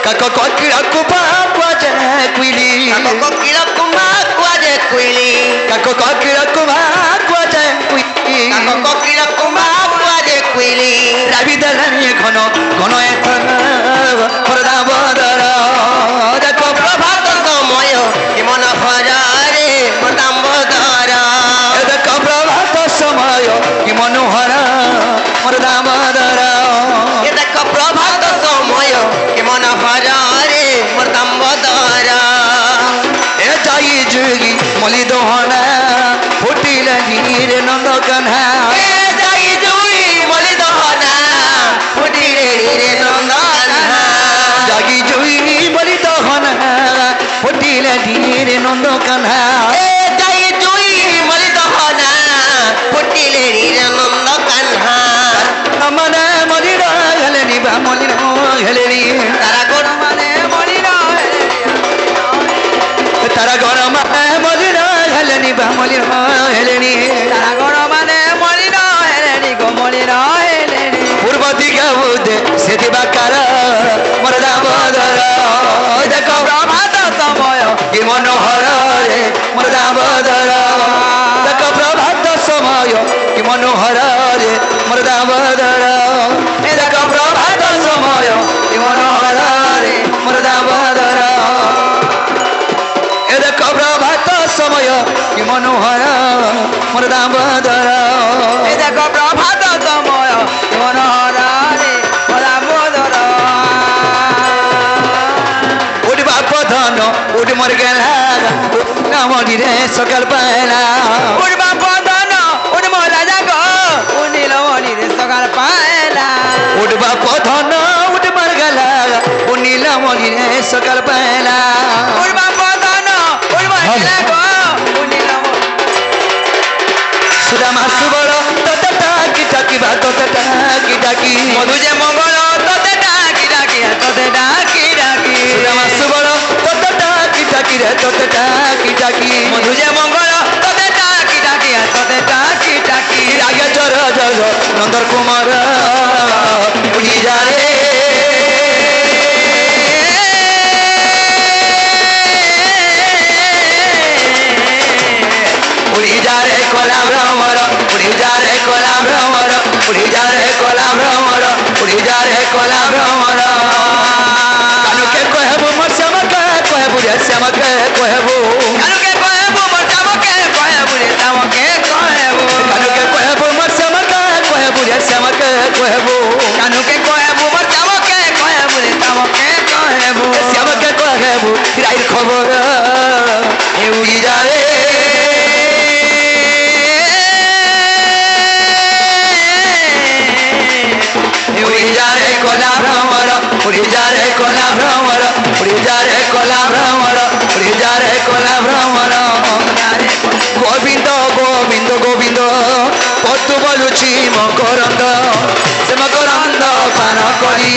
काको कोकिला कुपा कुआजे कुइली काको कोकिला कुमा कुआजे कुइली काको कोकिला कुपा कुआजे कुइली काको कोकिला कुमा कुआजे कुइली राबी दलनी घन घन एथ परदा बदर देखो प्रभात समय कि मनोहर रे मोरदाम बदर देखो प्रभात समय कि मनोहर मोरदा बदर ये देखो प्रभात समय कि मनोहर रे मोरदाम बदर ए जाई जुगी मली दोहना फुटिले नीर नंद कन्हा ए जाई जुई मली दोहना फुटिले नीर नंद कन्हा जागी जुई मली दोहना फुटिले नीर नंद कन्हा ए जाई जुई मली दोहना फुटिले नीर नंद कन्हा मने मली रहले नि बा मली रहले नि तारा गोड़ मने मली মলিন হেলেনি তারা গণ মানে মলিন হেলেনি গো মলিন হেলেনি পূর্ব দিকে বুঝে সেদিবা কার মোর দামোদর দেখো প্রভাত সময় কি মনোহর রে মোর দামোদর দেখো প্রভাত সময় কি মনোহর রে মোর দামোদর দেখো প্রভাত সময় কি মনোহর রে মোর দামোদর এ দেখো প্রভাত সময় কি মনোহর মোর দামোদর এই দেখো প্রভাত সময় মনোহর রে দামোদর উঠ বাপ ধন উঠ মর গেলা নামনি রে সকাল পায়লা উড়বা পদন উড়মো রাজা গো উনিলমণি রে সকাল পায়লা উঠ বাপ ধন উঠ মর গেলা নীলমণি রে সকাল পায়লা উড়বা পদন উড়মো রাজা গো উনিলমণি সুদামা সুবল তোতে ডাকি ডাকিবা তোতে ডাকি ডাকি মধু যে মঙ্গল তোতে ডাকি ডাকি তোতে ডাকি ডাকি সুদামা সুবল তোতে ডাকি ডাকি রে তোতে ডাকি ডাকি মধু যে মঙ্গল তোতে ডাকি ডাকি তোতে ডাকি ডাকি আগে জর জর নন্দর কুমার উড়ি যা রে উড়ি যা রে কলা ভ্রমর উড়ি যা রে কলা ভ্রমর উড়ি যা রে কলা ভ্রমর উড়ি যা রে কলা ভ্রমর কানুকে কহেবু মোর শ্যামকে কহেবু রে শ্যামকে কহেবু কানুকে কহেবু মোর তামকে কহেবু রে তামকে কহেবু কানুকে কহেবু মোর শ্যামকে কহেবু রে শ্যামকে কহেবু কানুকে কহেবু মোর তামকে কহেবু রে তামকে কহেবু শ্যামকে কহেবু রাইর খবর এ উড়ি যা রে উড়ি যা রে কলা ভ্রমর উড়ি যা রে কলা ভ্রমর উড়ি যা রে কলা ভ্রমর উড়ি যা রে কলা ভ্রমর গোবিন্দ গোবিন্দ গোবিন্দ পতু বলুছি মকরন্দ সে মকরন্দ পান করি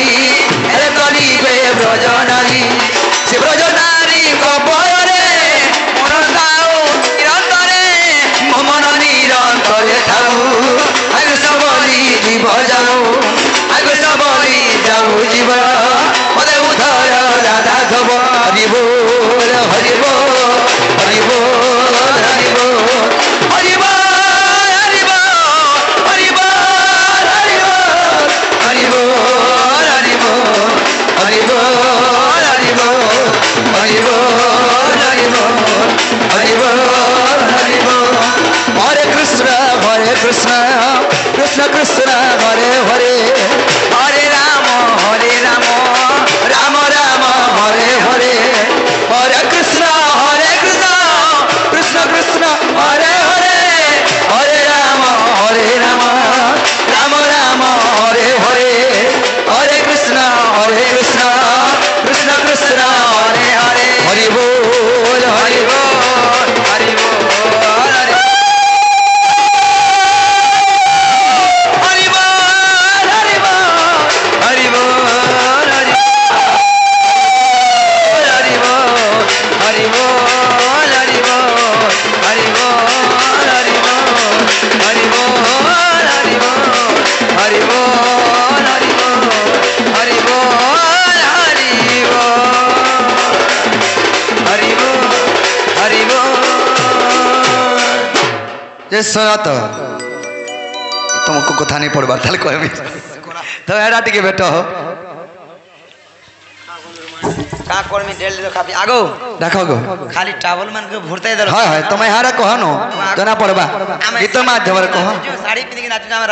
এরে করিবে ব্রজনারী সে ব্রজনারী কবরে মন দাও নিরন্তরে মন নিরন্তরে থাউ আগুষ বলি জীব যাও আগুষ বলি যাও জীব মতে উধর রাধা ধব হরি বল হরি বল হরি বল হরি বল হরি বল হরি বল হরি বল হরি বল হরি বল হরি বল হরি বল হরি বল হরি বল হরি বল হরি বল হরে কৃষ্ণ কৃষ্ণ কৃষ্ণ হরে হরে হরে রাম রাম রাম হরে হরে হরে কৃষ্ণ কৃষ্ণ কৃষ্ণ হরে হরে হরে রাম রাম রাম হরে হরে হরে কৃষ্ণ কৃষ্ণ কৃষ্ণ হরে হরে হরি বল হরি বল হরি বল হরি বল হরি বল হরি বল হরি বল হরি বল হরি বল হরি বল হরি বল হরি বল হরি বল হরি বল হরি বল হরি বল হরি বল हरि बोल जे सुना तो तुमको कथा नहीं पड़वा ताले कहबी तो एडा टिके बेटो का करमी डेल दे खाबी आगो देखो गो खाली टावल मन के भरते दे हाय हाय तुम हारा कहनो जना पड़वा गीत माध्यम कहो साड़ी पिन के नाचू